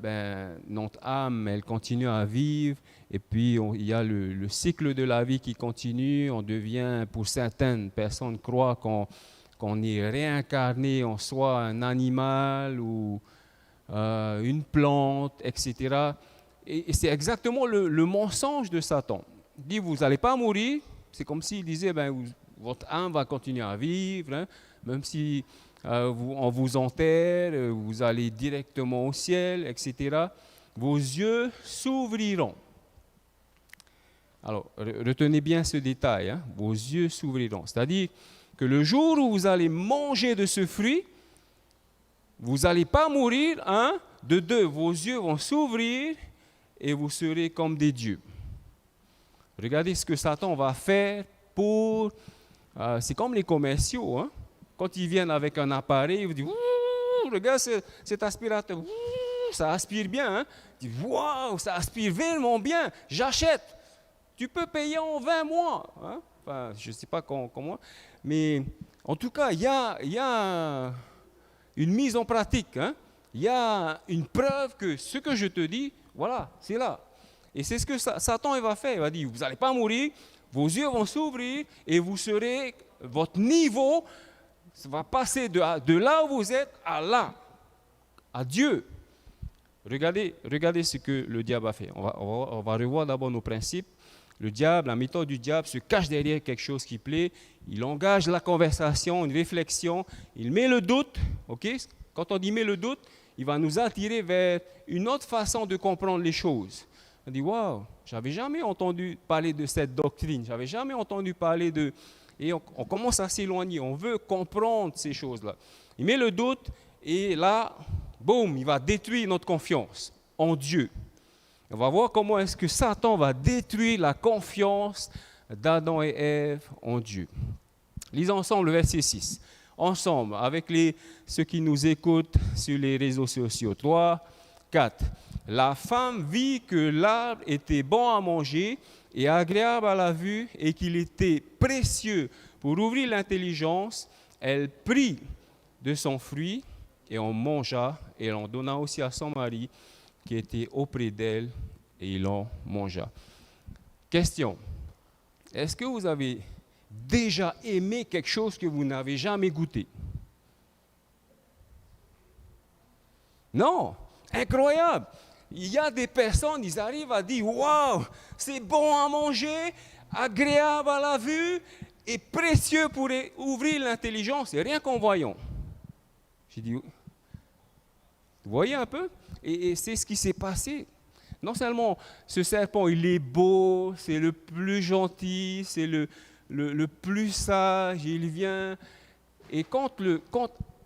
[SPEAKER 1] notre âme, elle continue à vivre. Et puis, il y a le cycle de la vie qui continue. On devient, pour certaines personnes, croient qu'on est réincarné en soit un animal ou une plante, etc. Et c'est exactement le mensonge de Satan. Il dit, vous n'allez pas mourir. C'est comme s'il disait, votre âme va continuer à vivre, hein, même si on vous enterre, vous allez directement au ciel, etc. Vos yeux s'ouvriront. Alors, retenez bien ce détail, hein, vos yeux s'ouvriront. C'est-à-dire que le jour où vous allez manger de ce fruit, vous n'allez pas mourir, hein, de deux, vos yeux vont s'ouvrir et vous serez comme des dieux. Regardez ce que Satan va faire pour... c'est comme les commerciaux, hein. Quand ils viennent avec un appareil, ils vous disent « Regarde cet aspirateur, ça aspire bien. Hein? » Ils disent « Waouh, ça aspire vraiment bien, j'achète. Tu peux payer en 20 mois. Hein? » Enfin, je ne sais pas comment, mais en tout cas, il y a une mise en pratique. Hein? Il y a une preuve que ce que je te dis, voilà, c'est là. Et c'est ce que Satan va faire. Il va dire, vous n'allez pas mourir, vos yeux vont s'ouvrir et vous serez, votre niveau Ça va passer de là où vous êtes à là, à Dieu. Regardez ce que le diable a fait. On va revoir d'abord nos principes. Le diable, la méthode du diable se cache derrière quelque chose qui plaît. Il engage la conversation, une réflexion. Il met le doute. Okay? Quand on dit met le doute, il va nous attirer vers une autre façon de comprendre les choses. On dit, waouh, j'avais jamais entendu parler de cette doctrine. J'avais jamais entendu parler de... Et on commence à s'éloigner. On veut comprendre ces choses-là. Il met le doute et là, boum, il va détruire notre confiance en Dieu. On va voir comment est-ce que Satan va détruire la confiance d'Adam et Ève en Dieu. Lisons ensemble le verset 6. Ensemble, avec ceux qui nous écoutent sur les réseaux sociaux. 3, 4. La femme vit que l'arbre était bon à manger et agréable à la vue et qu'il était précieux pour ouvrir l'intelligence. Elle prit de son fruit et en mangea et elle en donna aussi à son mari qui était auprès d'elle et il en mangea. Question. Est-ce que vous avez déjà aimé quelque chose que vous n'avez jamais goûté? Non, incroyable. Il y a des personnes, ils arrivent à dire, waouh, c'est bon à manger, agréable à la vue et précieux pour ouvrir l'intelligence. C'est rien qu'en voyant. J'ai dit, vous voyez un peu? Et c'est ce qui s'est passé. Non seulement ce serpent, il est beau, c'est le plus gentil, c'est le plus sage, il vient. Et quand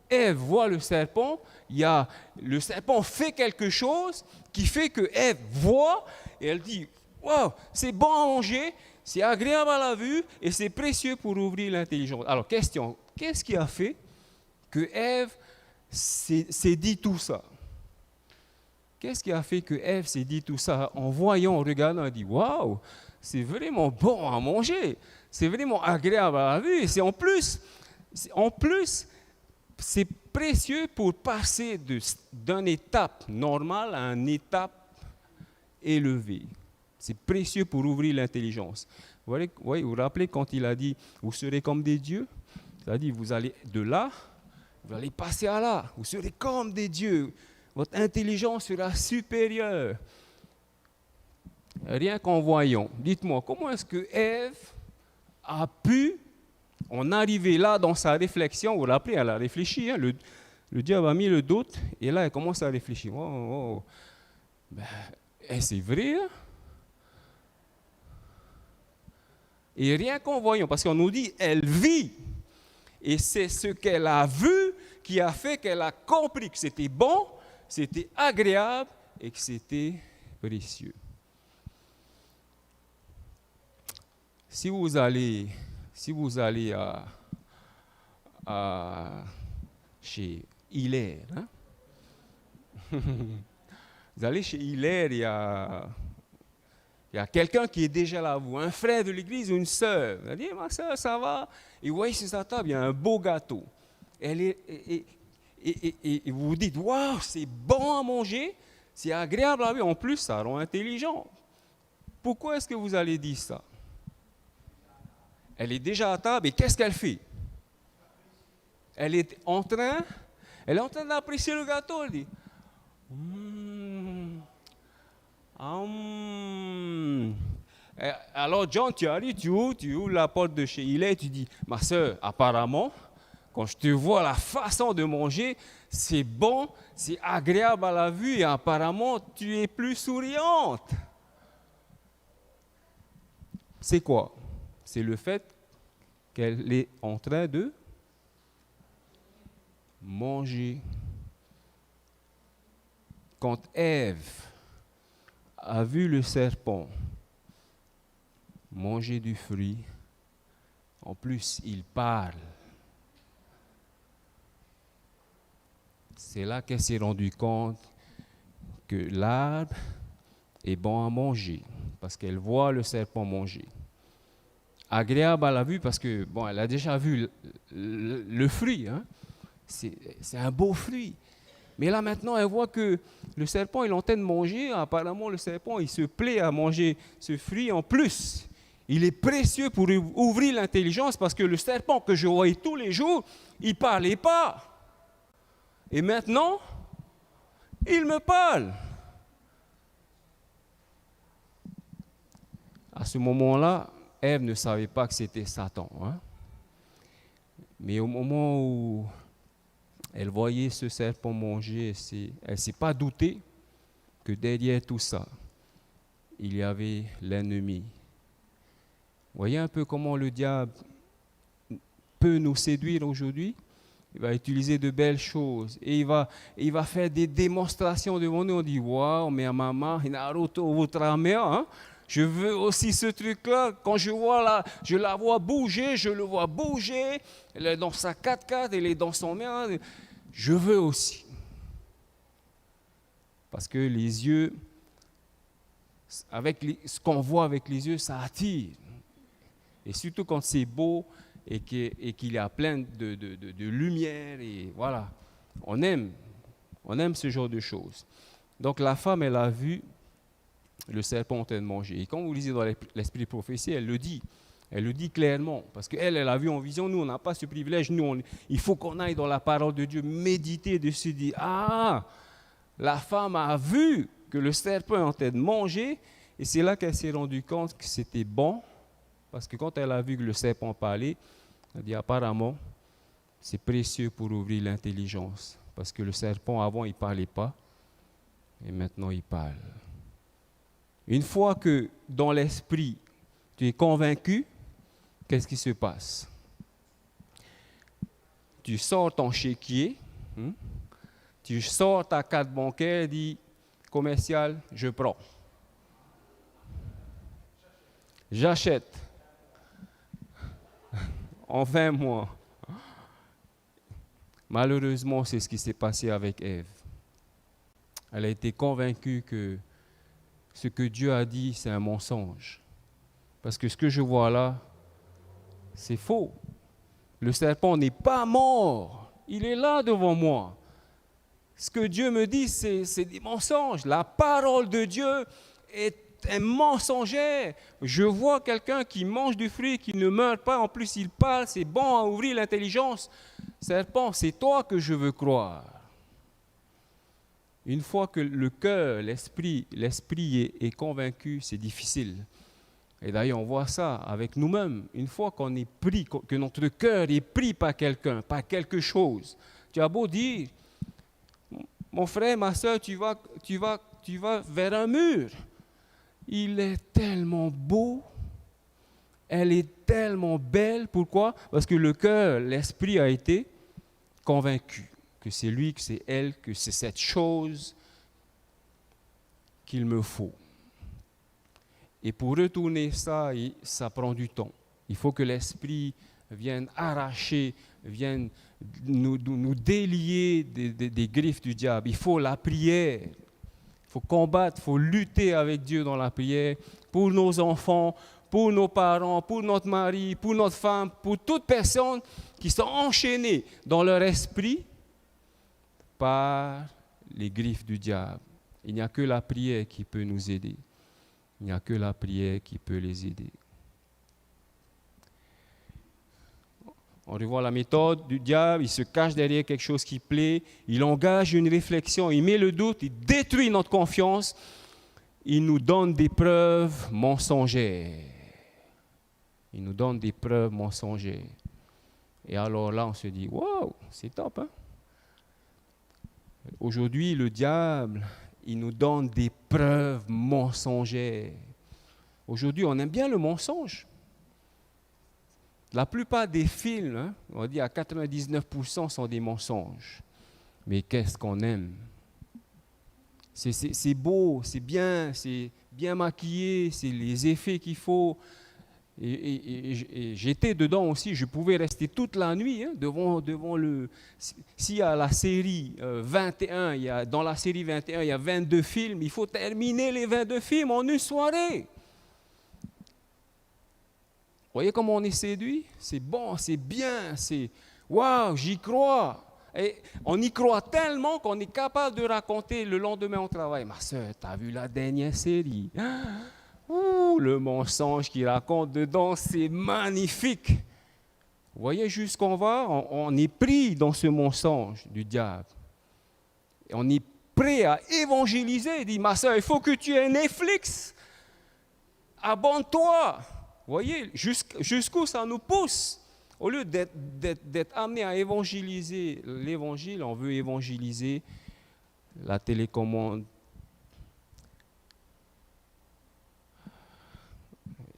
[SPEAKER 1] Ève voit le serpent, le serpent fait quelque chose qui fait que Ève voit et elle dit « Wow, c'est bon à manger, c'est agréable à la vue et c'est précieux pour ouvrir l'intelligence. » Alors, question, qu'est-ce qui a fait que Ève s'est dit tout ça? Qu'est-ce qui a fait que Ève s'est dit tout ça en voyant, en regardant, elle dit « Wow, c'est vraiment bon à manger, c'est vraiment agréable à la vue et c'est en plus, c'est précieux pour passer d'une étape normale à une étape élevée. C'est précieux pour ouvrir l'intelligence. Vous vous rappelez quand il a dit « Vous serez comme des dieux » Il a dit « Vous allez de là, vous allez passer à là. Vous serez comme des dieux. Votre intelligence sera supérieure. » Rien qu'en voyant. Dites-moi, comment est-ce que Ève a pu en arriver là dans sa réflexion? Vous vous rappelez, elle a réfléchi. Hein, le diable a mis le doute et là, elle commence à réfléchir. Oh. Ben, c'est vrai. Hein? Et rien qu'en voyant, parce qu'on nous dit, elle vit. Et c'est ce qu'elle a vu qui a fait qu'elle a compris que c'était bon, c'était agréable et que c'était précieux. Si vous allez chez Hilaire, hein? Vous allez chez Hilaire, il y a quelqu'un qui est déjà là, vous, un frère de l'église ou une sœur. Vous allez dire, ma sœur, ça va? Et vous voyez sur sa table, il y a un beau gâteau. Et vous vous dites, waouh, c'est bon à manger, c'est agréable à vivre, en plus, ça rend intelligent. Pourquoi est-ce que vous allez dire ça? Elle est déjà à table et qu'est-ce qu'elle fait? Elle est en train d'apprécier le gâteau. Elle dit, Alors John, tu arrives, tu ouvres la porte de chez Hilaire, tu dis, ma soeur, apparemment, quand je te vois la façon de manger, c'est bon, c'est agréable à la vue et apparemment, tu es plus souriante. C'est quoi? C'est le fait qu'elle est en train de manger. Quand Ève a vu le serpent manger du fruit, en plus il parle. C'est là qu'elle s'est rendue compte que l'arbre est bon à manger, parce qu'elle voit le serpent manger. Agréable à la vue, parce que, bon, elle a déjà vu le fruit, hein? C'est un beau fruit. Mais là, maintenant, elle voit que le serpent, il est en train de manger. Apparemment, le serpent, il se plaît à manger ce fruit en plus. Il est précieux pour ouvrir l'intelligence parce que le serpent que je voyais tous les jours, il ne parlait pas. Et maintenant, il me parle. À ce moment-là, Ève ne savait pas que c'était Satan. Hein? Mais au moment où elle voyait ce serpent manger, elle ne s'est pas doutée que derrière tout ça, il y avait l'ennemi. Vous voyez un peu comment le diable peut nous séduire aujourd'hui? Il va utiliser de belles choses et il va faire des démonstrations devant nous. On dit, waouh, mais maman, hein? Je veux aussi ce truc-là. Quand je la vois bouger, je le vois bouger. Elle est dans sa 4x4, elle est dans son main. Je veux aussi. Parce que les yeux, ce qu'on voit avec les yeux, ça attire. Et surtout quand c'est beau et qu'il y a plein de lumière. Et voilà, on aime ce genre de choses. Donc la femme, elle a vu le serpent en train de manger. Et quand vous lisez dans l'esprit de prophétie, elle le dit clairement. Parce qu'elle a vu en vision, nous, on n'a pas ce privilège. Nous, il faut qu'on aille dans la parole de Dieu, méditer dessus, dire, ah, la femme a vu que le serpent est en train de manger. Et c'est là qu'elle s'est rendue compte que c'était bon. Parce que quand elle a vu que le serpent parlait, elle a dit apparemment, c'est précieux pour ouvrir l'intelligence. Parce que le serpent, avant, il ne parlait pas. Et maintenant, il parle. Une fois que dans l'esprit, tu es convaincu, qu'est-ce qui se passe? Tu sors ton chéquier, tu sors ta carte bancaire, dis commercial, je prends. J'achète. En 20 mois. Malheureusement, c'est ce qui s'est passé avec Ève. Elle a été convaincue que ce que Dieu a dit, c'est un mensonge. Parce que ce que je vois là, c'est faux. Le serpent n'est pas mort. Il est là devant moi. Ce que Dieu me dit, c'est des mensonges. La parole de Dieu est un mensongère. Je vois quelqu'un qui mange du fruit, qui ne meurt pas. En plus, il parle. C'est bon à ouvrir l'intelligence. Serpent, c'est toi que je veux croire. Une fois que le cœur, l'esprit est convaincu, c'est difficile. Et d'ailleurs, on voit ça avec nous-mêmes. Une fois qu'on est pris, que notre cœur est pris par quelqu'un, par quelque chose, tu as beau dire, mon frère, ma soeur, tu vas vers un mur. Il est tellement beau, elle est tellement belle. Pourquoi? Parce que le cœur, l'esprit a été convaincu que c'est lui, que c'est elle, que c'est cette chose qu'il me faut. Et pour retourner ça, ça prend du temps. Il faut que l'esprit vienne arracher, vienne nous délier des griffes du diable. Il faut la prière. Il faut combattre, il faut lutter avec Dieu dans la prière pour nos enfants, pour nos parents, pour notre mari, pour notre femme, pour toute personne qui sont enchaînées dans leur esprit par les griffes du diable. Il n'y a que la prière qui peut nous aider. Il n'y a que la prière qui peut les aider. On revoit la méthode du diable, il se cache derrière quelque chose qui plaît, il engage une réflexion, il met le doute, il détruit notre confiance, il nous donne des preuves mensongères. Il nous donne des preuves mensongères. Et alors là, on se dit, waouh, c'est top, hein? Aujourd'hui, le diable, il nous donne des preuves mensongères. Aujourd'hui, on aime bien le mensonge. La plupart des films, on dit à 99% sont des mensonges. Mais qu'est-ce qu'on aime? C'est beau, c'est bien maquillé, c'est les effets qu'il faut. Et j'étais dedans aussi, je pouvais rester toute la nuit devant le... S'il y a la série 21, dans la série 21, il y a 22 films, il faut terminer les 22 films en une soirée. Vous voyez comment on est séduit? C'est bon, c'est bien, c'est... Waouh, j'y crois. Et on y croit tellement qu'on est capable de raconter le lendemain au travail. Ma soeur, t'as vu la dernière série? Ouh, le mensonge qu'il raconte dedans, c'est magnifique. Vous voyez jusqu'où on va, on est pris dans ce mensonge du diable. Et on est prêt à évangéliser. Il dit, ma soeur, il faut que tu aies Netflix. Abonne-toi. Vous voyez jusqu'où ça nous pousse. Au lieu d'être amené à évangéliser l'évangile, on veut évangéliser la télécommande.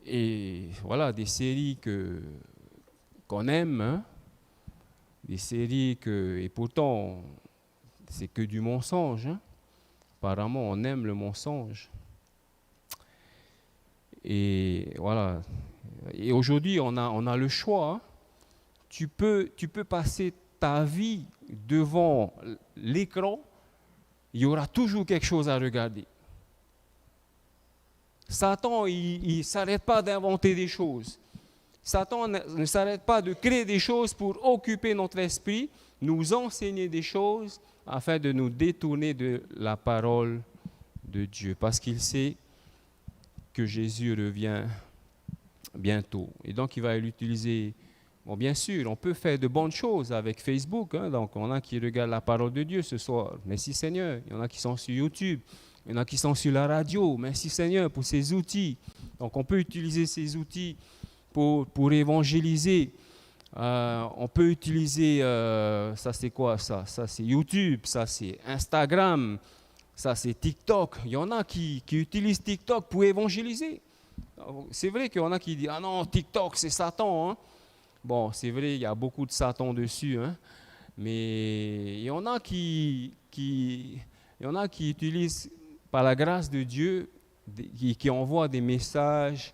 [SPEAKER 1] Et voilà, des séries qu'on aime, hein, des séries et pourtant, c'est que du mensonge. Hein. Apparemment, on aime le mensonge. Et voilà. Et aujourd'hui, on a le choix. Hein. Tu peux passer ta vie devant l'écran, il y aura toujours quelque chose à regarder. Satan, il ne s'arrête pas d'inventer des choses. Satan ne s'arrête pas de créer des choses pour occuper notre esprit, nous enseigner des choses afin de nous détourner de la parole de Dieu. Parce qu'il sait que Jésus revient bientôt. Et donc, il va l'utiliser. Bon, bien sûr, on peut faire de bonnes choses avec Facebook. Hein, donc, on a qui regardent la parole de Dieu ce soir. Merci Seigneur. Il y en a qui sont sur YouTube. Il y en a qui sont sur la radio. Merci Seigneur pour ces outils. Donc, on peut utiliser ces outils pour évangéliser. On peut utiliser, ça c'est quoi ça? Ça c'est YouTube, ça c'est Instagram, ça c'est TikTok. Il y en a qui utilisent TikTok pour évangéliser. C'est vrai qu'il y en a qui disent, ah non, TikTok c'est Satan. Hein. Bon, c'est vrai, il y a beaucoup de Satan dessus. Hein. Mais il y en a qui utilisent, par la grâce de Dieu, qui envoient des messages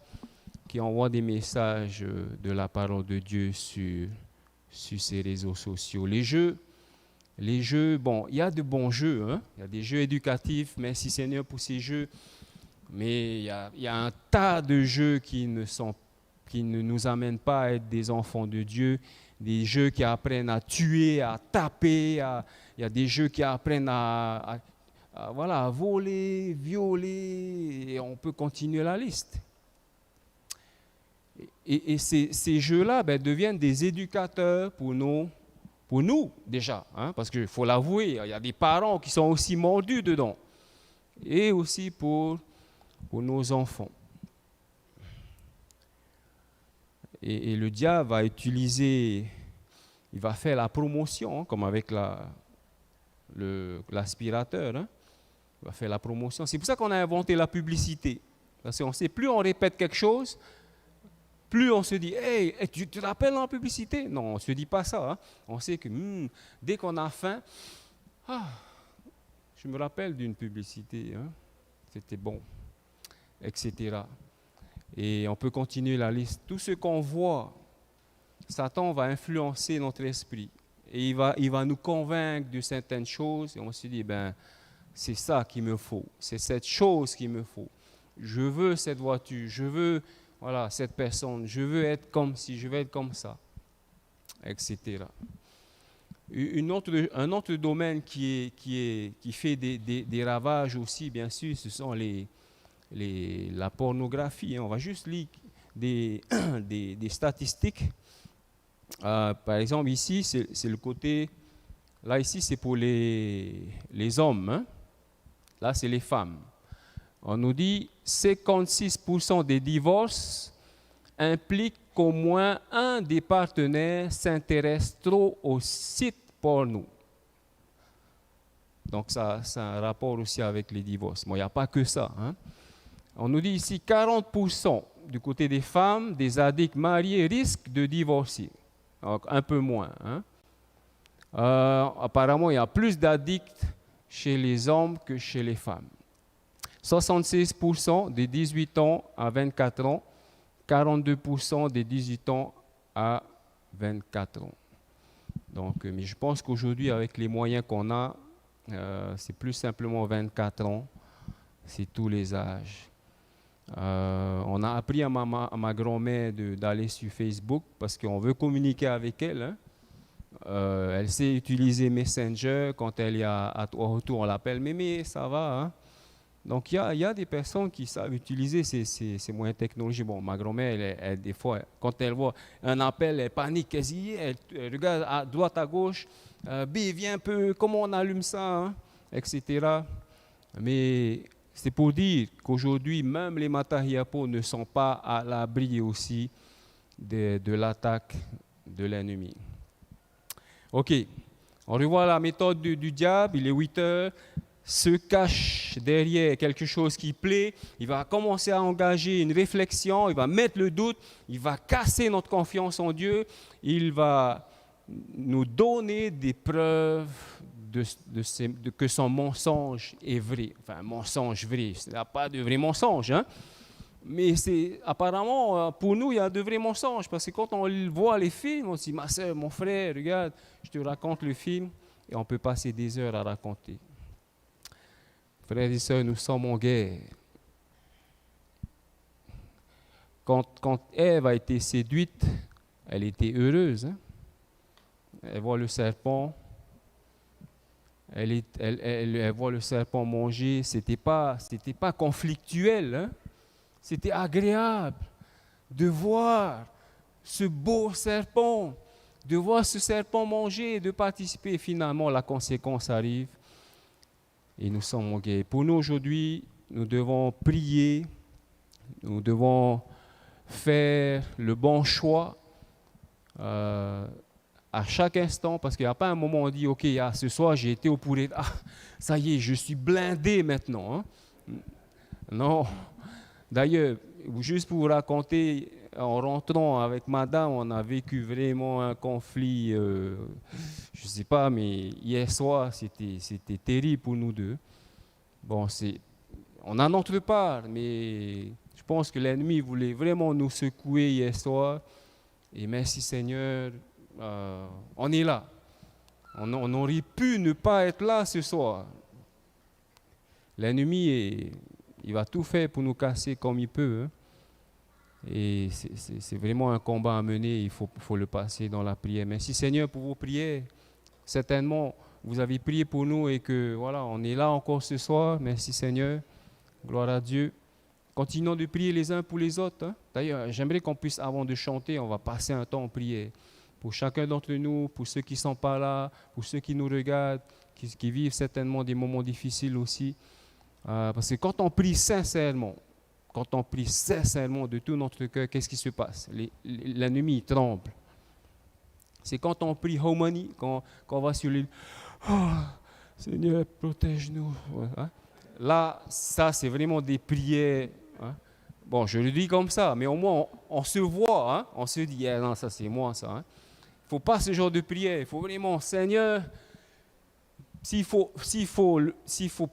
[SPEAKER 1] de la parole de Dieu sur ces réseaux sociaux. Les jeux, bon, il y a de bons jeux, hein? Il y a des jeux éducatifs, merci Seigneur pour ces jeux, mais il y a un tas de jeux qui ne nous amènent pas à être des enfants de Dieu, des jeux qui apprennent à tuer, à taper, il y a des jeux qui apprennent à voler, violer, et on peut continuer la liste. Et ces jeux-là deviennent des éducateurs pour nous déjà, hein, parce qu'il faut l'avouer, il y a des parents qui sont aussi mordus dedans, et aussi pour nos enfants. Et le diable va utiliser, il va faire la promotion, hein, comme avec l'aspirateur, hein, il va faire la promotion. C'est pour ça qu'on a inventé la publicité, parce qu'on sait, plus on répète quelque chose, plus on se dit, hey, tu te rappelles la publicité? Non, on ne se dit pas ça. Hein. On sait que dès qu'on a faim, je me rappelle d'une publicité, hein, c'était bon, etc. Et on peut continuer la liste. Tout ce qu'on voit, Satan va influencer notre esprit. Et il va nous convaincre de certaines choses. Et on se dit, c'est ça qu'il me faut. C'est cette chose qu'il me faut. Je veux cette voiture, je veux... Voilà, cette personne, je veux être comme ci, je veux être comme ça, etc. Un autre domaine qui fait des ravages aussi, bien sûr, ce sont la pornographie. On va juste lire des statistiques. Par exemple, ici, c'est le côté... Là, ici, c'est pour les hommes. Hein. Là, c'est les femmes. On nous dit 56% des divorces impliquent qu'au moins un des partenaires s'intéresse trop aux sites porno. Donc ça a un rapport aussi avec les divorces. Bon, il n'y a pas que ça. Hein. On nous dit ici 40% du côté des femmes, des addicts mariés risquent de divorcer. Donc un peu moins. Hein. Apparemment, il y a plus d'addicts chez les hommes que chez les femmes. 76% des 18 ans à 24 ans, 42% des 18 ans à 24 ans. Donc, mais je pense qu'aujourd'hui, avec les moyens qu'on a, c'est plus simplement 24 ans, c'est tous les âges. On a appris à ma grand-mère d'aller sur Facebook parce qu'on veut communiquer avec elle. Hein. Elle sait utiliser Messenger. Quand elle est à retour, on l'appelle « Mémé, ça va hein? » Donc, il y a des personnes qui savent utiliser ces moyens technologiques. Bon, ma grand-mère, des fois, quand elle voit un appel, elle panique, elle regarde à droite, à gauche, B, viens un peu, comment on allume ça, hein, etc. Mais c'est pour dire qu'aujourd'hui, même les Matahiapo ne sont pas à l'abri aussi de l'attaque de l'ennemi. Ok, on revoit la méthode du diable, il est 8 heures. Se cache derrière quelque chose qui plaît, il va commencer à engager une réflexion, il va mettre le doute, il va casser notre confiance en Dieu, il va nous donner des preuves que son mensonge est vrai. Enfin, mensonge vrai, il n'y a pas de vrai mensonge, hein? Mais apparemment, pour nous, il y a de vrais mensonges, parce que quand on voit les films, on se dit, ma soeur, mon frère, regarde, je te raconte le film, et on peut passer des heures à raconter. Frères et sœurs, nous sommes en guerre. Quand Ève a été séduite, elle était heureuse. Hein? Elle voit le serpent, elle voit le serpent manger. C'était pas conflictuel. Hein? C'était agréable de voir ce beau serpent, de voir ce serpent manger et de participer. Finalement, la conséquence arrive. Et nous sommes en guerre. Pour nous aujourd'hui, nous devons prier, nous devons faire le bon choix à chaque instant, parce qu'il n'y a pas un moment où on dit, ok, ce soir j'ai été au pourri, ça y est, je suis blindé maintenant. Hein? Non. D'ailleurs, juste pour vous raconter, en rentrant avec madame, on a vécu vraiment un conflit, je ne sais pas, mais hier soir, c'était terrible pour nous deux. Bon, on a notre part, mais je pense que l'ennemi voulait vraiment nous secouer hier soir. Et merci Seigneur, on est là. On aurait pu ne pas être là ce soir. L'ennemi, il va tout faire pour nous casser comme il peut. Hein. Et c'est vraiment un combat à mener, il faut le passer dans la prière. Merci Seigneur pour vos prières. Certainement, vous avez prié pour nous et que voilà, on est là encore ce soir. Merci Seigneur. Gloire à Dieu. Continuons de prier les uns pour les autres. Hein. D'ailleurs, j'aimerais qu'on puisse, avant de chanter, on va passer un temps en prière. Pour chacun d'entre nous, pour ceux qui ne sont pas là, pour ceux qui nous regardent, qui vivent certainement des moments difficiles aussi. Parce que quand on prie sincèrement, de tout notre cœur, qu'est-ce qui se passe? L'ennemi tremble. C'est quand on prie harmonie, quand on va sur l'île, oh, Seigneur, protège-nous. Hein? Là, ça, c'est vraiment des prières. Hein? Bon, je le dis comme ça, mais au moins, on se voit. Hein? On se dit, non, ça, c'est moi, ça. Hein? Il ne faut pas ce genre de prière. Il faut vraiment, Seigneur, s'il faut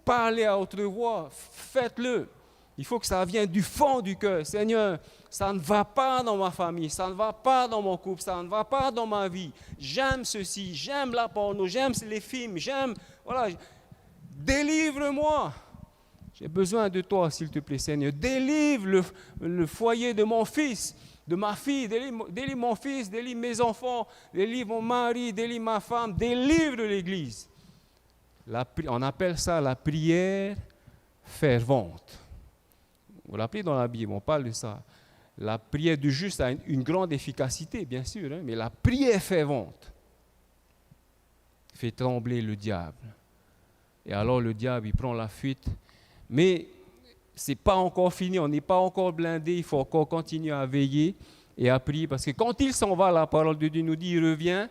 [SPEAKER 1] parler à haute voix, faites-le. Il faut que ça vienne du fond du cœur. Seigneur, ça ne va pas dans ma famille, ça ne va pas dans mon couple, ça ne va pas dans ma vie. J'aime ceci, j'aime la porno, j'aime les films, voilà. Délivre-moi. J'ai besoin de toi, s'il te plaît, Seigneur. Délivre le foyer de mon fils, de ma fille. Délivre mon fils, délivre mes enfants, délivre mon mari, délivre ma femme, délivre l'Église. On appelle ça la prière fervente. Vous l'appelez dans la Bible, on parle de ça. La prière du juste a une grande efficacité, bien sûr, hein, mais la prière fervente fait trembler le diable. Et alors le diable, il prend la fuite. Mais ce n'est pas encore fini, on n'est pas encore blindé, il faut encore continuer à veiller et à prier. Parce que quand il s'en va, la parole de Dieu nous dit, il revient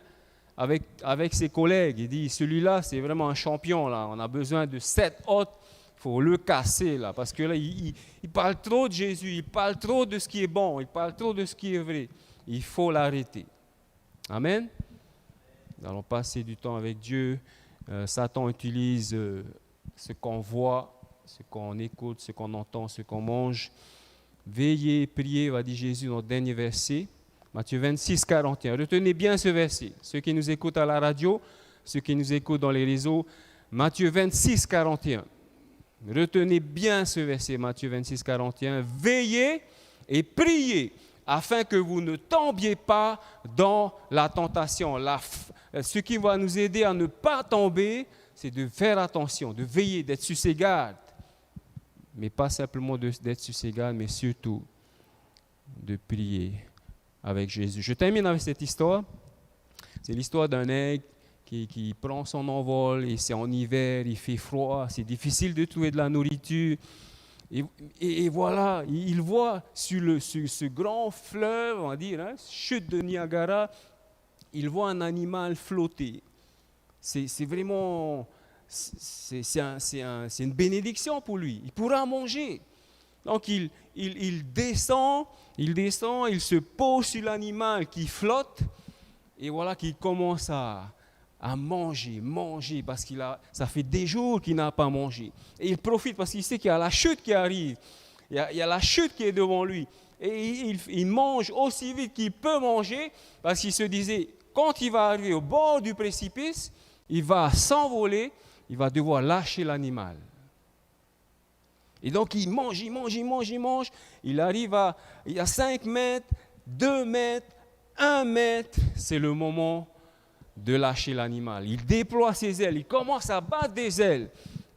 [SPEAKER 1] avec ses collègues. Il dit, celui-là, c'est vraiment un champion. Là. On a besoin de 7 autres. Il faut le casser là, parce que là, il parle trop de Jésus, il parle trop de ce qui est bon, il parle trop de ce qui est vrai. Il faut l'arrêter. Amen. Nous allons passer du temps avec Dieu. Satan utilise ce qu'on voit, ce qu'on écoute, ce qu'on entend, ce qu'on mange. Veillez, priez, va dire Jésus dans le dernier verset, Matthieu 26, 41. Retenez bien ce verset. Ceux qui nous écoutent à la radio, ceux qui nous écoutent dans les réseaux, Matthieu 26, 41. Retenez bien ce verset, Matthieu 26, 41. Veillez et priez afin que vous ne tombiez pas dans la tentation. Ce qui va nous aider à ne pas tomber, c'est de faire attention, de veiller, d'être sur ses gardes. mais pas simplement d'être sur ses gardes, mais surtout de prier avec Jésus. Je termine avec cette histoire. C'est l'histoire d'un aigle qui prend son envol et c'est en hiver, il fait froid, c'est difficile de trouver de la nourriture. Et voilà, il voit sur ce grand fleuve, on va dire, hein, chute de Niagara, il voit un animal flotter. C'est vraiment, c'est une bénédiction pour lui. Il pourra manger. Donc il descend, il se pose sur l'animal qui flotte, et voilà qu'il commence à manger, parce ça fait des jours qu'il n'a pas mangé. Et il profite parce qu'il sait qu'il y a la chute qui arrive, il y a la chute qui est devant lui. Et il mange aussi vite qu'il peut manger, parce qu'il se disait, quand il va arriver au bord du précipice, il va s'envoler, il va devoir lâcher l'animal. Et donc il mange, il arrive il y a 5 mètres, 2 mètres, 1 mètre, c'est le moment de lâcher l'animal. Il déploie ses ailes, il commence à battre des ailes.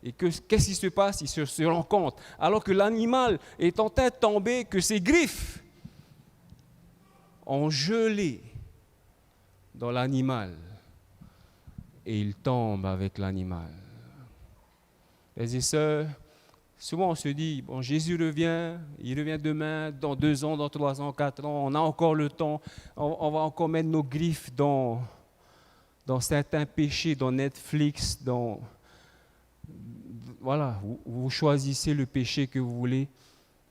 [SPEAKER 1] Et qu'est-ce qui se passe? Il se rend compte, alors que l'animal est en train de tomber, que ses griffes ont gelé dans l'animal. Et il tombe avec l'animal. Frères et sœurs, souvent on se dit, bon, Jésus revient, il revient demain, dans 2 ans, dans 3 ans, 4 ans, on a encore le temps, on va encore mettre nos griffes dans certains péchés, dans Netflix, voilà, vous choisissez le péché que vous voulez.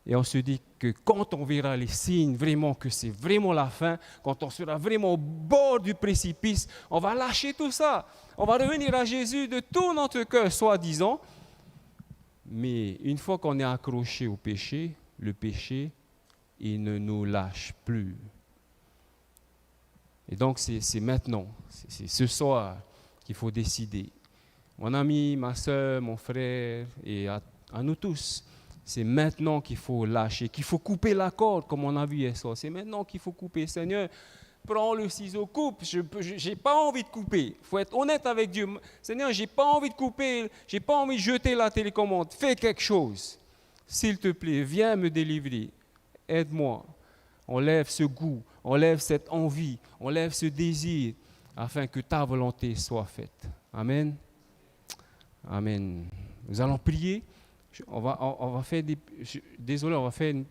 [SPEAKER 1] Et on se dit que quand on verra les signes, vraiment que c'est vraiment la fin, quand on sera vraiment au bord du précipice, on va lâcher tout ça. On va revenir à Jésus de tout notre cœur, soi-disant. Mais une fois qu'on est accroché au péché, le péché, il ne nous lâche plus. Et donc c'est maintenant, c'est ce soir qu'il faut décider. Mon ami, ma soeur, mon frère, et à nous tous, c'est maintenant qu'il faut lâcher, qu'il faut couper la corde, comme on a vu hier soir. C'est maintenant qu'il faut couper. Seigneur, prends le ciseau, coupe. Je n'ai pas envie de couper. Il faut être honnête avec Dieu. Seigneur, je n'ai pas envie de couper. Je n'ai pas envie de jeter la télécommande. Fais quelque chose. S'il te plaît, viens me délivrer. Aide-moi. Enlève ce goût, enlève cette envie, enlève ce désir, afin que ta volonté soit faite. Amen. Amen. Nous allons prier. On va faire désolé, on va faire une